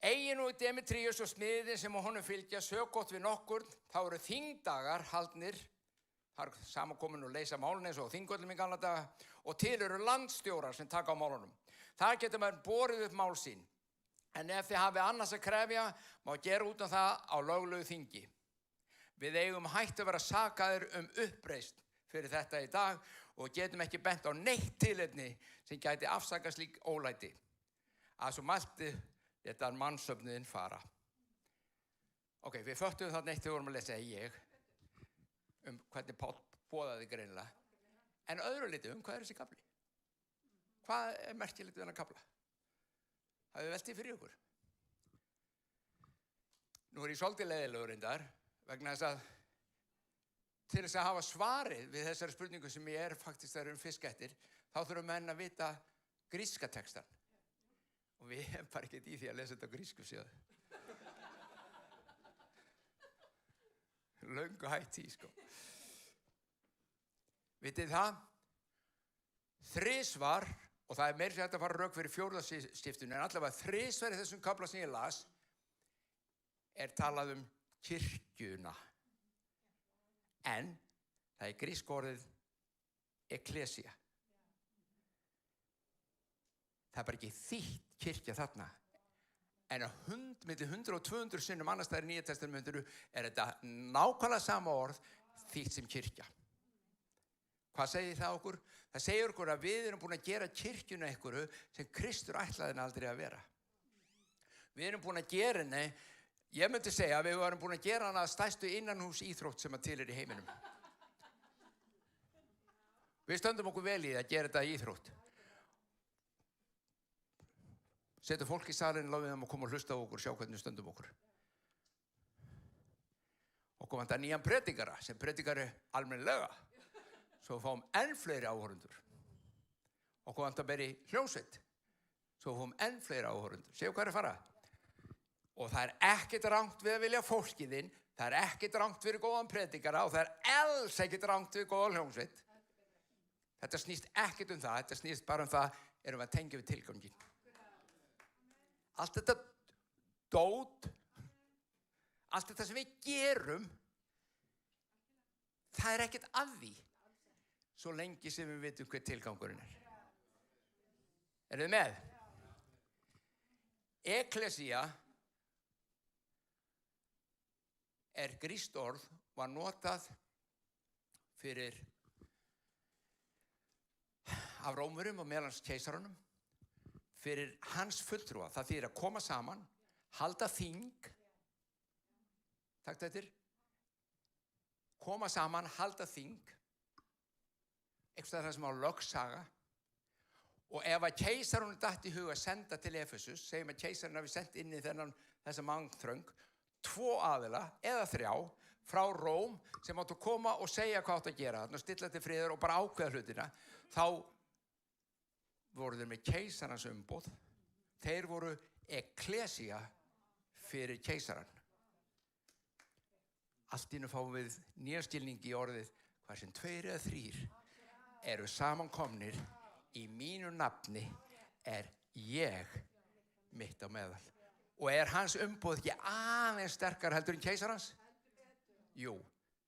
Eigi nú Demetrius og smiðin sem á honum fylgja sögótt við nokkurn, þá eru þingdagar haldnir, það er samankomin og leysa málun eins og þingvöllum í gamla daga, og til eru landstjórar sem taka á málunum. Þar getur maður borið upp mál sín. En ef þið hafið annars að krefja, má gera út af það á löglegu þingi. Við eigum hætt að vera sakaðir uppreisn fyrir þetta í dag og getum ekki bent á neitt tilefni sem gæti afsaka slík ólæti. Að svo mælti þetta mannsöfnuðin fara. Ok, við föttum þarna eitt þegar við vorum að lesa hvernig Páll boðaði greinilega. En öðru liti hvað er þessi kafli? Hvað er merkilegt við þennan kafla? Hafið veltið fyrir ykkur? Nú er ég svolítið leiðilegur reyndar vegna þess að til þess að hafa svarið við þessari spurningu sem ég faktisk þar fiskettir, þá þurfum menn að vita gríska textan. Og við hefum bara ekkert í því að lesa þetta á grísku síðan. Löngu hætt í, sko. Vitið það? 3 svar og það meira sér hægt að fara rök fyrir fjórðastiftinu, en allavega þrisvar í þessum kafla sem ég las, talað kirkjuna. En það gríska orðið ekklesia. Það bara ekki þýtt kirkja þarna. En milli 100 og 200 sinnum annars staðar í Nýja testamentinu þetta nákvæmlega sama orð þýtt sem kirkja. Hvað segir það okkur? Það segir okkur að við erum búin að gera kirkjuna einhverju sem Kristur ætlaði henni aldrei að vera. Við erum búin að gera henni, ég myndi segja að við erum búin að gera hana að stærstu innanhús íþrótt sem til í heiminum. Við stöndum okkur vel í að gera þetta íþrótt. Setjum fólk í salinn, lofum þeim að koma og hlusta á okkur, sjá hvernig stöndum okkur. Okkur vantar nýjan predikara sem predikari almennilega, svo fáum enn fleiri áhorfendur. Okkur vantar meiri hljómsveit, svo fáum enn fleiri áhorfendur. Séu hvað að fara. Og það ekkert rangt við að vilja fólkið þinn, það ekkert rangt fyrir góðan predikara og það alls ekkert rangt við góðan hljómsveit. Þetta snýst ekkert það, þetta snýst bara það, erum við að tengja við tilganginn. Allt þetta dót, allt þetta sem við gerum, það ekkert að því, svo lengi sem við vitum hver tilgangurinn er. Eruð þið með? Ekklesia grískt orð, var notað fyrir af Rómurum og meðal keisaranum, fyrir hans fulltrúa. Það þýðir að koma saman, halda þing, takk þetta, koma saman, halda þing, eitthvað það sem á lögsaga, og ef að keisarunum datt í hug að senda til Efesus, segjum að keisarinn hafi sendt inn í þessa mannþröng, 2 aðila eða 3 frá Róm sem áttu að koma og segja hvað áttu að gera, þannig að stilla til friðar og bara ákveða hlutina, þá voru þeir með keisarans umboð. Þeir voru ekklesia fyrir keisaran. Allt í einu fáum við nýja skilningi í orðið, hvað sem 2 eða 3 eru samankomnir í mínu nafni ég mitt á meðal. Og hans umboð ekki aðeins sterkar heldur en keisarans? Jú,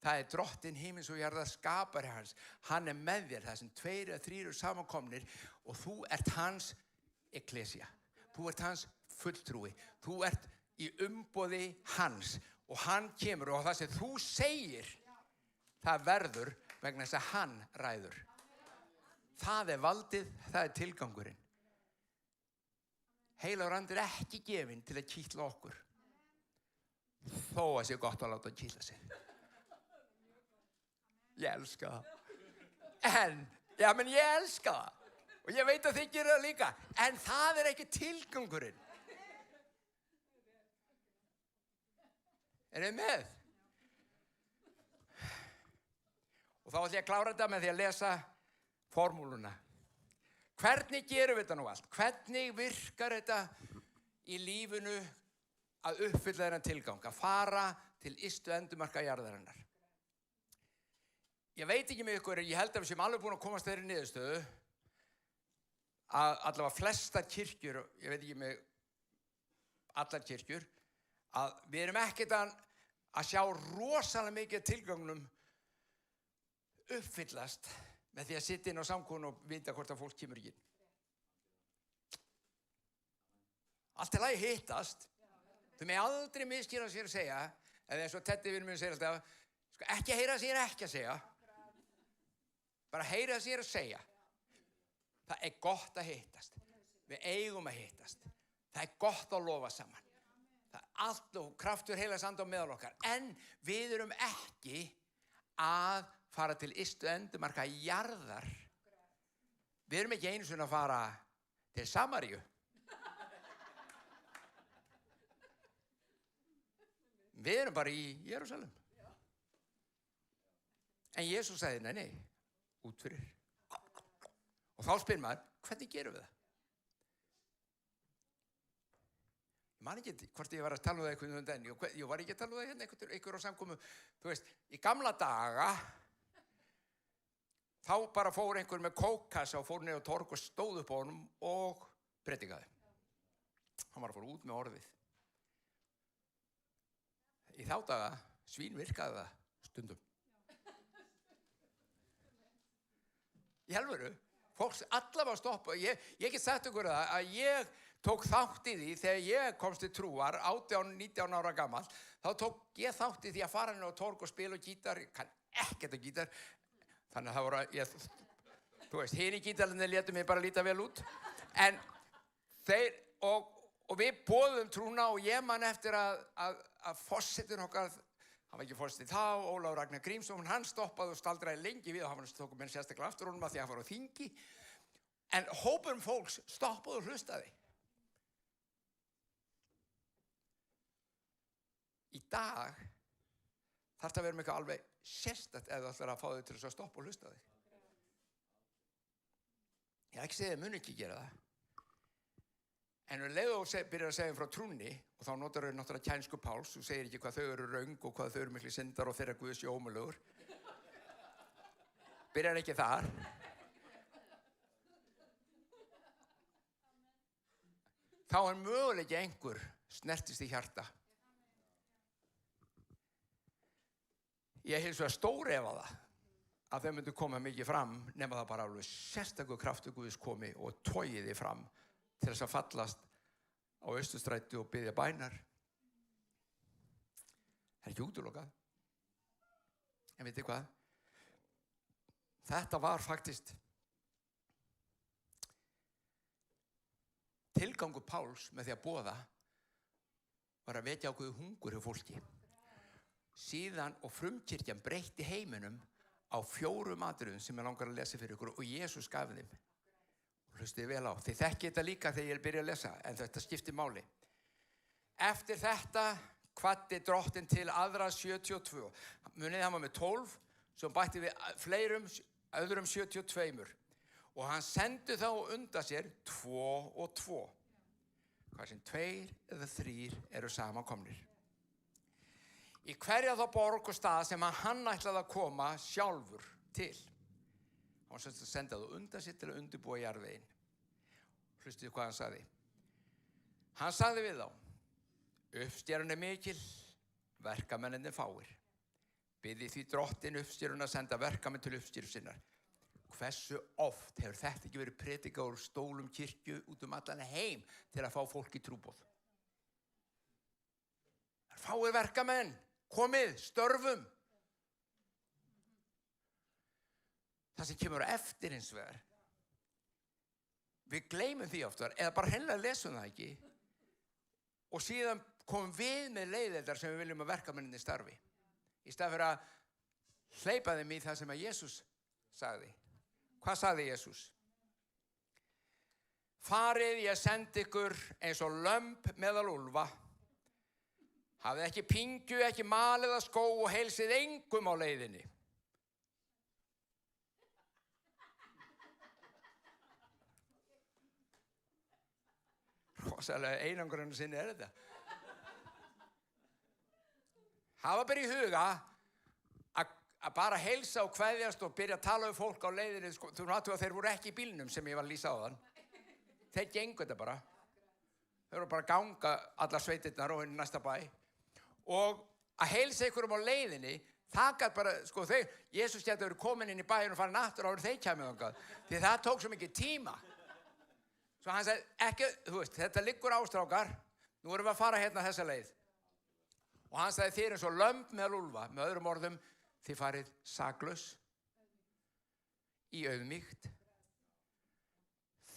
það drottinn himins og jarðar skapari hans. Hann með þér, það sem 2 eða 3 eru samankomnir og þú ert hans ekklesia. Þú ert hans fulltrúi. Þú ert í umboði hans og hann kemur og það sem þú segir, það verður vegna þess að hann ræður. Það valdið, það tilgangurinn. Heilagur andi ekki gefinn til að kýtla okkur. Þó að sé gott að láta kýtla sig. Ég elska það. Men ég elska það. Og ég veit að þið gerir það líka. En það ekki tilgangurinn. Þið með? Og þá ætla ég að klára þetta með því að lesa formúluna. Hvernig gerum við þetta nú allt? Hvernig virkar þetta í lífinu að uppfylla þennan tilgang, að fara til ystu endumarka jarðarinnar? Ég veit ekki með ykkur, ég held að við séum alveg búin að komast þeirri niðurstöðu að allavega flestar kirkjur, ég veit ekki með allar kirkjur, að við erum ekkert að sjá rosalega mikið tilgangnum uppfyllast með því að sitja inn á samkomu og vita hvort að fólk kemur ekki inn. Allt lagi hittast. Þau með aldrei misskýra sér að segja, eða eins og Teddy vinur minn segir alltaf, ekki heyra sér ekki að segja, bara heyra sér að segja. Það gott að hittast. Við eigum að hittast. Það gott að lofa saman. Það allt og kraftur heilags anda á meðal okkar. En við erum ekki að fara til ystu endumarka jarðar. Við erum ekki einu sinni að fara til Samaríu. Við erum bara í Jerúsalem. En Jesús sagði, nei, út fyrir. Og þá spyr maður, hvernig gerum við það? Ég man ekki hvort ég var að tala um það einhvern veginn, ég var ekki að tala um það hérna einhver á samkomu. Þú veist, í gamla daga, þá bara fór einhver með kókkassa og fór niður á torg og stóð upp á honum og predikaði. Hann var að fóra út með orðið. Í þá daga svínvirkaði það stundum. Í alvöru, fólks allavega stoppa. Ég get sagt ykkur það að ég tók þátt í því þegar ég komst til trúar, 18-19 ára gamall, þá tók ég þátt í því að fara niður á torg og spila gítar. Ég kann ekkert að gítar, þannig að það voru, þú veist, hinir gítararnir létu mig bara líta vel út. En þeir, og við boðum trúna og ég man eftir að forsetinn okkar, hann var ekki forsetinn þá, Ólafur Ragnar Grímsson, hann stoppaði og staldraði lengi við og hann tók mér sérstaklega aftur honum að því að hann var á þingi. En hópur fólks stoppaði og hlustaði. Í dag þarf það að vera með eitthvað alveg sérstakt ef þú ætlar að fá þau til þess að stoppa og hlusta þig. Ég er ekki segið að muni ekki gera það. En um leið og byrjar að segja frá trúnni og þá notar þau náttúrulega kænsku Páls, þú segir ekki hvað þau eru röng og hvað þau eru miklu syndar og þeirra Guðs sé ómögulegur. Byrjar ekki þar. Þá er möguleiki einhver snertist í hjarta. Ég hins vegar stórefa það að þau myndu koma mikið fram nema það bara alveg sérstakur kraftur Guðs komi og togi þið fram til þess að fallast á Austurstræti og biðja bænar. Það er ekki útilokað. En vitið hvað? Þetta var faktist tilgangur Páls með því að boða var að vekja ákveðið hungur hjá fólki. Síðan og frumkirkjan breytti heiminum á 4 atriðum sem ég langar að lesa fyrir ykkur og Jesús gaf þeim. Hlustið vel á. Þið þekkið þetta líka þegar ég byrja að lesa, en þetta skiptir máli. Eftir þetta hvatti drottinn til aðra 72. Munið hann var með 12, sem bætti við öðrum 72. Og hann sendi þá undan sér 2 og 2. Hvað sem 2 eða 3 eru samankomnir. Í hverja þá borg og stað sem hann ætlaði að koma sjálfur til. Hann var semst að senda það undan sér til að undirbúa jarðveginn. Hlustið hvað hann sagði. Hann sagði við þá, uppstjörun er mikil, verkamennirnir fáir. Biðið því drottinn uppstjörun að senda verkamenn til uppstjörun sinnar. Hversu oft hefur þetta ekki verið predikað úr stólum kirkju út allan heim til að fá fólk í trúboð? Fáir verkamenn, komið, störfum. Það sem kemur á eftir hins vegar. Við gleymum því oftar, eða bara hreinlega lesum það ekki. Og síðan komum við með leiðeldar sem við viljum að verkamenninni starfi. Í stað fyrir að hleypa þeim í það sem að Jesús sagði. Hvað sagði Jesús? Farið ég sendi ykkur eins og lömb meðal úlfa. Hafið ekki pingju, ekki mal eða skó og heilsið engum á leiðinni. Rosalega einangrun sinni þetta. Hafa bara í huga að bara heilsa og kveðjast og byrja að tala um fólk á leiðinni. Þú náttúrulega að þeir voru ekki í bílnum sem ég var að lýsa á þann. Þeir gengu þetta bara. Þeir voru bara að ganga allar sveitirnar og inn í næsta bæ. Og að heilsa ykkurum á leiðinni, það gat bara, Jesús gæti verið komin inn í bæinn og farin aftur áður þeir kæmið þangað. Því það tók svo mikið tíma. Svo hann sagði, ekki, þetta liggur ástrákar, nú erum við að fara hérna þessa leið. Og hann sagði, þið eins og lömb meðal úlfa, með öðrum orðum, þið farið saklaus, í auðmýkt.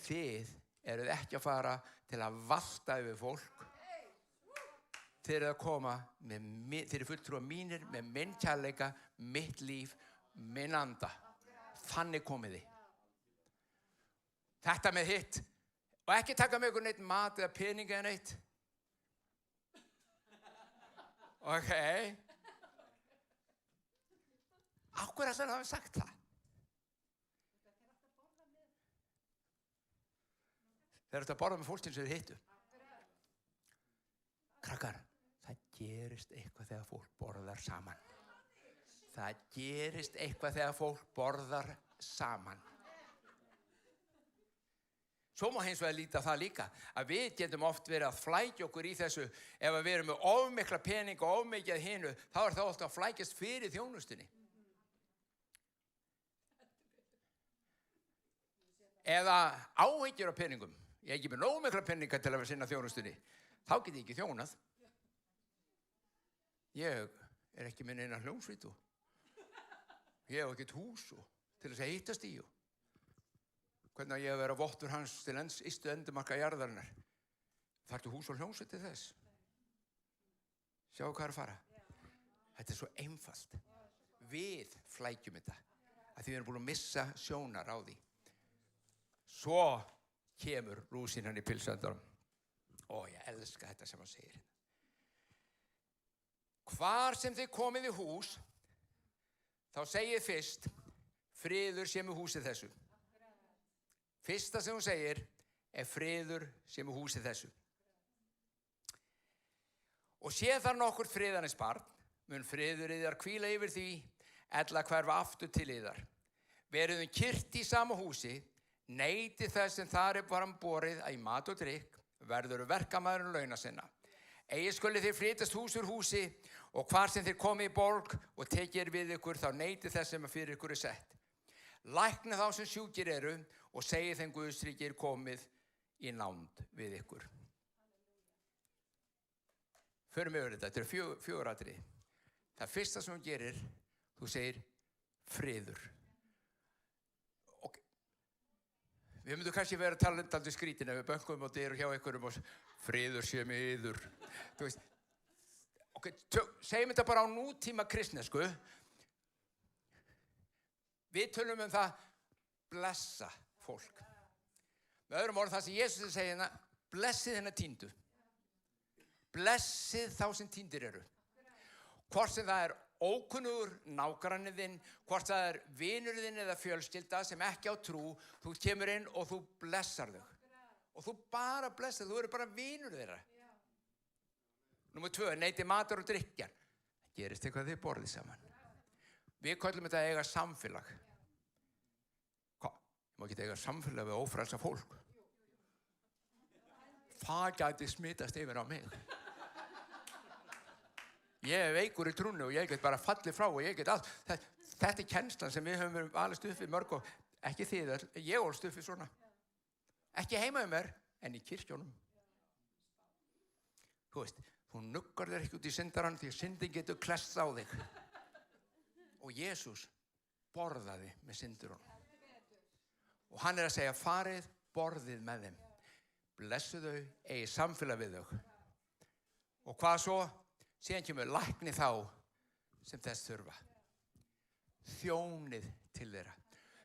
Þið eruð ekki að fara til að valta yfir fólk. Þið eruð að koma, þið eru fulltrúar mínir með minn kærleika, mitt líf, minn anda. Þannig komið þið. Þetta með hitt. Og ekki taka með ykkur neitt mat eða pening eða neitt. Ok. Af hverju ætlar það hafa sagt það? Þeir eru að borða með fólkinn sem þið hittu. Krakkar, það gerist eitthvað þegar fólk borðar saman. Það gerist eitthvað þegar fólk borðar saman. Svo má hins vegar líta það líka að við getum oft verið að flækja okkur í þessu ef við erum með ofmikla pening og ofmikið hinu, þá það ofta að flækjast fyrir þjónustunni. Eða áhyggjur af peningum. Ég ekki með nógu mikla peninga til að sinna þjónustunni. Þá get ég ekki þjónað. Ég ekki með neina hljómsveit og ég hef ekkert hús til þess að hittast í. Hvernig á ég að vera vottur hans til ystu endamarka jarðarinnar? Þarftu hús og hljómsveit til þess? Sjáu hvað er að fara? Þetta er svo einfalt. Við flækjum þetta. Að því við erum búin að missa sjónar á því. Svo kemur rúsínan hann í pylsuendanum. Ég elska þetta sem hann segir. Hvar sem þið komið í hús, þá segið fyrst, friður sé með húsið þessu. Fyrsta sem hún segir friður sé með húsið þessu. Og sé þar nokkurt friðarins barn, mun friður yðar hvíla yfir því, ella hverfa aftur til yðar. Verðum kyrt í sama húsi, neyti þess sem þar fram borið í mat og drykk, verður verkamaðurinn launa sinna. Eigi skuli þið flytjast hús úr húsi, og hvar sem þið komið í borg og tekið við ykkur, þá neyti þess sem fyrir ykkur sett. Læknið þá sem sjúkir eru, og segið þeim Guðsríki komið í nánd við ykkur. Förum yfir þetta, þetta er fjögur atriði. Það fyrsta sem hún gerir, þú segir friður. Við myndum kannski vera talandi skrítin ef við bönkum og dyrum hjá einhverjum og friður sé með yður. Þú veist, segjum þetta bara á nútíma kristnesku. Við tölum það blessa fólk. Með öðrum orðum það sem Jesus segir hérna, blessið hennar týndu. Blessið þá sem týndir eru. Hvort sem það ókunnugur nágranni þinn, hvort það vinur þinn eða fjölskylda sem ekki á trú, þú kemur inn og þú blessar þau. Og þú bara blessar, þú eru bara vinur þeirra. Númer 2, neyti matar og drykkjar. Það gerist eitthvað þið borðið saman. Við köllum þetta að eiga samfélag. Má ekki eiga samfélag við ófrelsa fólk. Það gæti smitast yfir á mig. Ég veikur í trúnni og ég get bara fallið frá og ég get allt. Þetta kennslan sem við höfum alist upp við mörg og ekki þið, ég ólst upp við svona. Ekki heima mér, en í kirkjónum. Þú veist, þú nuggar þér ekki út í syndarann því að syndin getur klest á þig. Og Jesús borðaði með syndurunum. Og hann að segja, farið, borðið með þeim. Blessu þau, eigi samfélag við þau. Og hvað svo? Síðan kemur lækni þá sem þess þurfa. Þjónið til þeirra.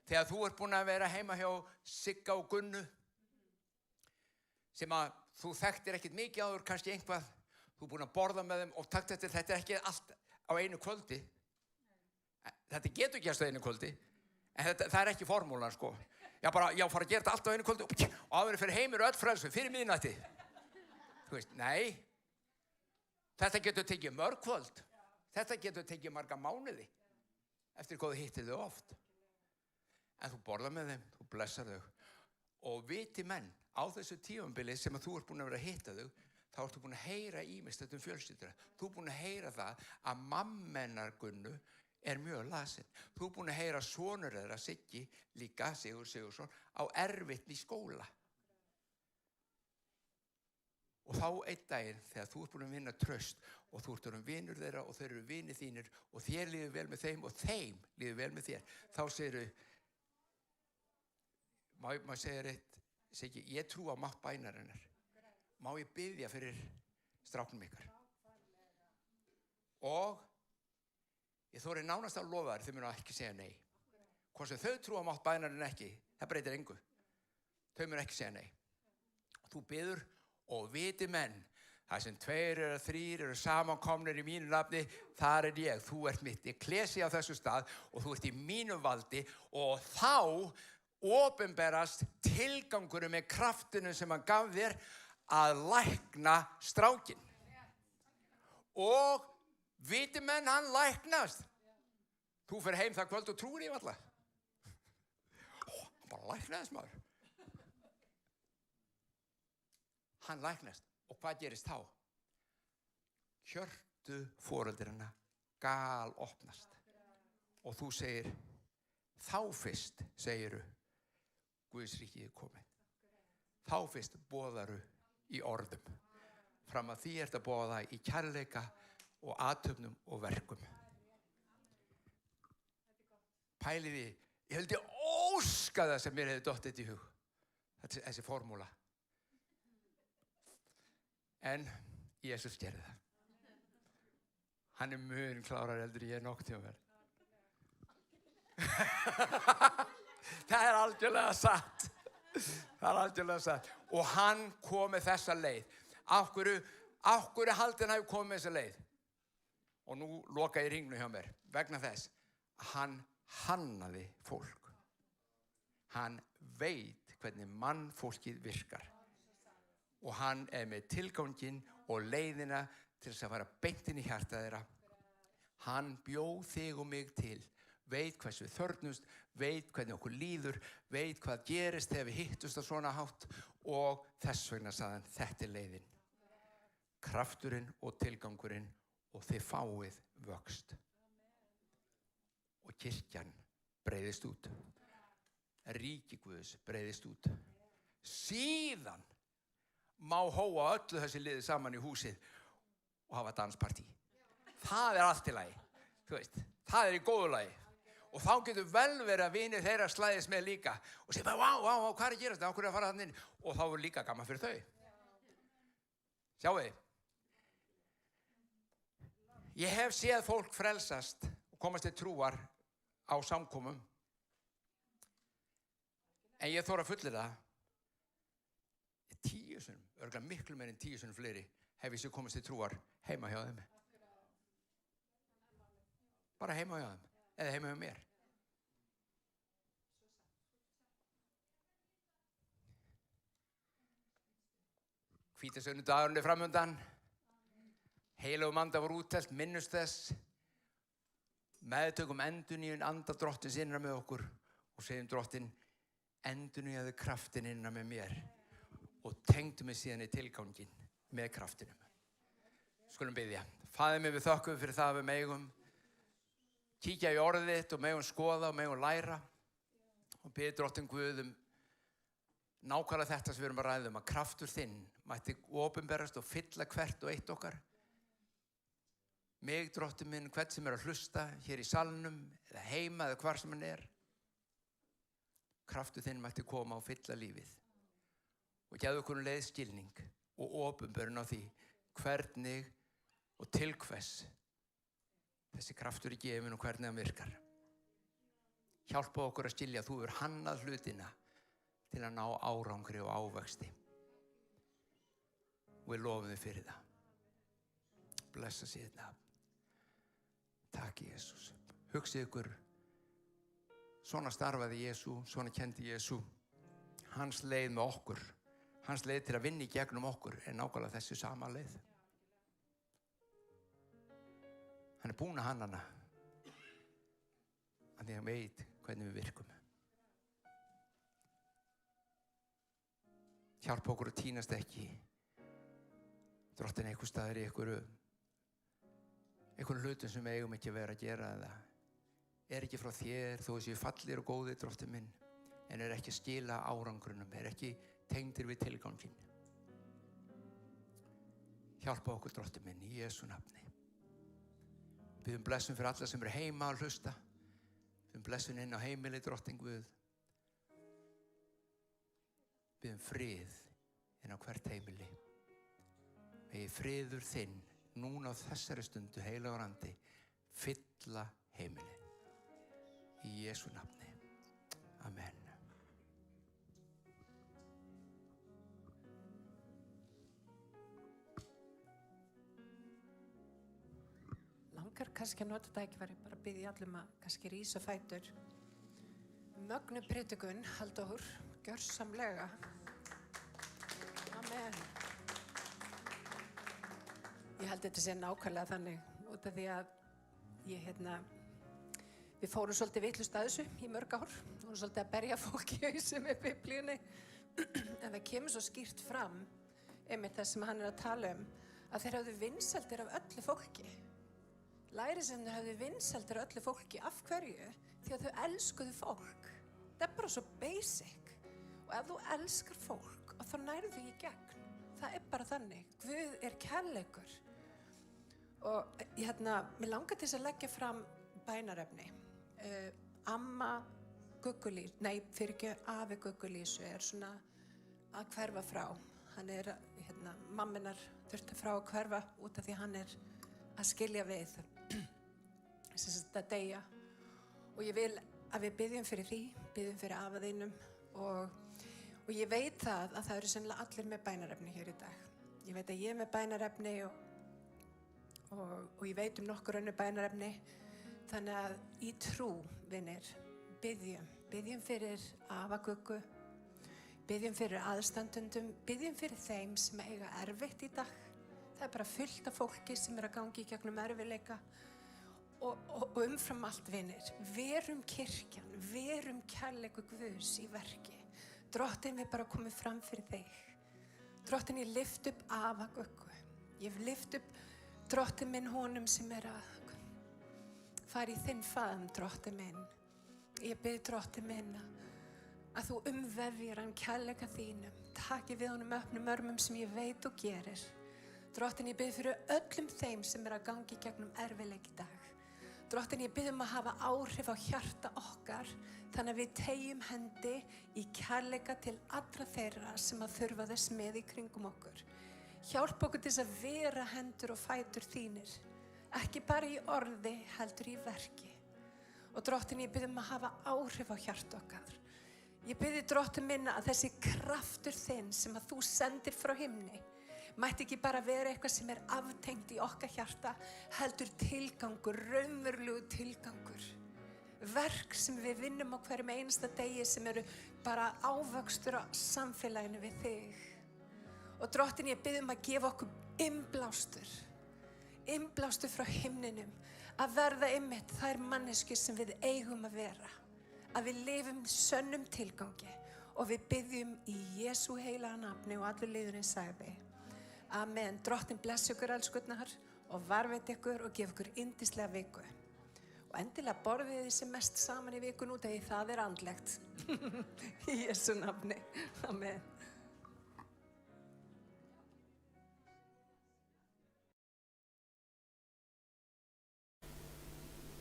Þegar þú ert búin að vera heima hjá Sigga og Gunnu, sem að þú þekktir ekkert mikið áður, kannski einhvað, þú er búin að borða með þeim og takt eftir þetta ekki allt á einu kvöldi. Þetta getur ekki á einu kvöldi, en það er ekki formúlan, sko. Já, fara að gera þetta allt á einu kvöldi og áður fyrir heimir og öll frelsu fyrir miðnætti. Þú veist, nei. Þetta getur tekið mörg kvöld. Þetta getur tekið marga mánuði eftir hvað þú hittir þau oft. En þú borðar með þeim, þú blessar þau. Og viti menn, á þessu tímabili sem að þú ert búin að vera að hitta þau, þá ertu búin að heyra ýmist þetta fjölskyldur. Þú ert búin að heyra það að mamma hennar Gunnu er mjög lasin. Þú ert búin að heyra sonur þeirra Siggi, líka Sigur Sigursson, á erfitt í skóla. Og þá einn daginn þegar þú ert búin að vinna traust og þú ert vinur þeirra og þeir eru vinir þínir og þér líður vel með þeim og þeim líður vel með þér, þá segirðu, maður segir eitt, Siggi, ég trú á mátt bænarinnar. Má ég biðja fyrir stráknum ykkar? Og ég þori nánast að lofa þér, þau munu ekki segja nei. Hvort sem þau trú á mátt bænarinnar ekki, það breytir engu. Þau munu ekki segja nei. Þú biður og viti menn, það sem 2 eða 3 eru samankomnir í mínu nafni, þar er ég, þú ert mitt ekklesía á þessu stað og þú ert í mínu valdi og þá opinberast tilgangurinn með kraftinu sem hann gaf þér að lækna strákinn. Og viti menn, hann læknast. Þú fer heim það kvöld og trúir í valla. Hann læknaðist maður. Hann læknast. Og hvað gerist þá? Hjörtu foreldranna gal opnast. Og þú segir, þá fyrst, segiru, Guðs ríkið er komið. Þá fyrst boðaru í orðum. Fram að því ert að boða í kærleika og athöfnum og verkum. Pæliði, ég held ég óska það sem mér hefði dottið í hug. Þessi formúla. En Jesús gerði það. Hann er mun klárar heldur en ég nokkuð tíma verið. Það er algjörlega satt. Það er algjörlega satt. Og hann kom með þessa leið. Af hverju haldið hann hafi komið með þessa leið? Og nú loka ég hringnum hjá mér. Vegna þess að hann hannaði fólk. Hann veit hvernig mannfólkið virkar. Og hann er með tilganginn og leiðina til þess að fara beint inn í hjarta þeirra. Hann bjó þig og mig til. Veit hvers við þörfnumst, veit hvernig okkur líður, veit hvað gerist þegar við hittust á svona hátt og þess vegna sagði hann, þetta er leiðin. Krafturinn og tilgangurinn og þið fáið vöxt. Og kirkjan breiðist út. Ríki Guðs breiðist út. Síðan má hóa öllu þessi liði saman í húsið og hafa danspartí. Það er allt í lagi. Þú veist, það er í góðu lagi. Og þá getur vel verið að vinir þeirra slæðist með líka og segja, vá, hvað er að gerast það? Á hverju að fara þannig inn? Og þá er líka gaman fyrir þau. Sjáu þið. Ég hef séð fólk frelsast og komast til trúar á samkomum. En ég þora að fullyrða 10 sinnum, örugglega miklu meir en 10 sinnum fleiri, hef ég séð komast til trúar heima hjá þeim. Bara heima hjá þeim, eða heima hjá mér. Hvítasunudagurinn er framöndan. Heilögum anda var úttelt, minnust þess. Meðtökum endurnýjun anda Drottins innan með okkur og segjum Drottin, endurnýjaðu kraftin innan með mér og tengdu mig síðan í tilganginn með kraftinum. Skulum biðja. Faðir minn, við þökkum fyrir það að við megum kíkja í orðið þitt og megum skoða og megum læra og biðja Drottin Guð nákvæmlega þetta sem við erum að ræða að kraftur þinn mætti opinberast og fylla hvert og eitt okkar. Mig, Drottinn minn, hvern sem er að hlusta hér í salnum eða heima eða hvar sem hann er. Kraftur þinn mætti koma og fylla lífið og gefðu okkur leið skilning og opinberun á því hvernig og til hvers þessi kraftur er gefinn og hvernig hann virkar. Hjálpa okkur að skilja að þú hefur hannað hlutina til að ná árangri og ávexti. Og við lofum þig fyrir það. Blessa sér þetta. Takk Jesús. Hugsið ykkur, svona starfaði Jesú, svona kendi Jesú. Hans leið með okkur, hans leið til að vinna í gegnum okkur er nákvæmlega þessi sama leið. Hann er búinn að hanna hana. Af því hann veit hvernig við virkum. Hjálpa okkur að tínast ekki. Drottin einhver staðar í einhverjum hlutum sem við eigum ekki að vera að gera eða er ekki frá þér þó séu fallir og góðir, Drottinn minn, en er ekki að skila árangrunum, er ekki tengdir við tilganginn. Hjálpa okkur, Drottinn minn, í Jesú nafni. Biðjum blessun fyrir alla sem eru heima að hlusta. Biðjum blessun inn á heimili, Drottinn Guð. Biðjum frið inn á hvert heimili. Megi friður þinn núna á þessari stundu, heilagur andi, fylla heimilið. Í Jesú nafni. Amen. Langar kannski að nota tækifæri bara að biðja allum að kannski rísa á fætur. Mögnu predikun, Halldór, gjörsamlega. Amen. Ég held þetta sé nákvæmlega þannig út af því að ég Við fórum svolítið vitlaust að þessu í mörg ár. Við vorum svolítið að berja fólk í hausinn með Biblíunni. En það kemur svo skýrt fram, einmitt það sem hann að tala að þeir hafðu vinsældir af öllu fólki. Lærisveinarnir hafðu vinsældir af öllu fólki. Af hverju? Því að þau elskuðu fólk. Það er bara svo basic. Og ef þú elskar fólk, þá nærðu því í gegn. Það er bara þannig. Guð er kærleikur. Og mér langar til þess að leggja fram bænarefni. Amma Guggulísu, afi Guggulísu svona að hverfa frá. Hann mamminar þurfti frá að hverfa út af því hann að skilja við, að deyja. Og ég vil að við biðjum fyrir því, biðjum fyrir afa þínum og ég veit að það eru sennilega allir með bænarefni hér í dag. Ég veit að ég er með bænarefni og ég veit nokkur önnur bænarefni. Þannig að í trú, vinir, biðjum fyrir afa Guggu, biðjum fyrir aðstandendum, biðjum fyrir þeim sem eiga erfitt í dag. Það er bara fullt af fólki sem að gangi í gegnum erfiðleika og umfram allt, vinir, verum kirkjan, verum kærleikur Guðs í verki. Drottinn við bara komið fram fyrir þig. Drottinn, ég lyft upp afa Guggu. Ég lyft upp Drottinn minn honum sem að fara í þinn faðm, Drottinn minn. Ég bið Drottinn minn að þú umvefjir hann kærleika þínum. Taki við honum öfnum örmum sem ég veit og gerir. Drottinn, ég bið fyrir öllum þeim sem að gangi í gegnum erfiðleik í dag. Drottinn, ég bið að hafa áhrif á hjarta okkar, þannig að við teygjum hendi í kærleika til allra þeirra sem að þurfa þess með í kringum okkur. Hjálp okkur til þess að vera hendur og fætur þínir. Ekki bara í orði, heldur í verki. Og Drottinn, ég bið að hafa áhrif á hjarta okkar. Ég bið Drottinn minn að þessi kraftur þinn sem að þú sendir frá himni mætti ekki bara vera eitthvað sem aftengt í okkar hjarta, heldur tilgangur, raunverulegur tilgangur. Verk sem við vinnum á hverjum einasta degi sem eru bara ávöxtur á samfélaginu við þig. Og Drottinn, ég bið að gefa okkur innblástur frá himninum, að verða einmitt þær manneskjur sem við eigum að vera, að við lifum sönnum tilgangi og við biðjum í Jesú heilaga nafni og allur liðurinn sagði. Amen. Drottinn blessi ykkur elskurnar og varveiti ykkur og gefa ykkur yndislega viku. Og endilega borðið þið sem mest saman í vikun út af því það er andlegt. Í Jesú nafni. Amen.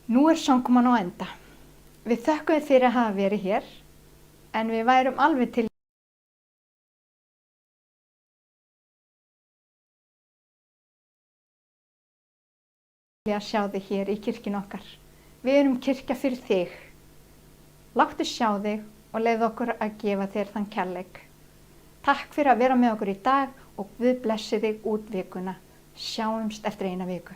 Nú er samkoman á enda. Við þökkum fyrir að hafa verið hér, en við værum alveg til að sjá þig hér í kirkjunni okkar. Við erum kirkja fyrir þig. Láttu sjá þig og leyfðu okkur að gefa þér þann kærleik. Takk fyrir að vera með okkur í dag og Guð blessi þig út vikuna. Sjáumst eftir eina viku.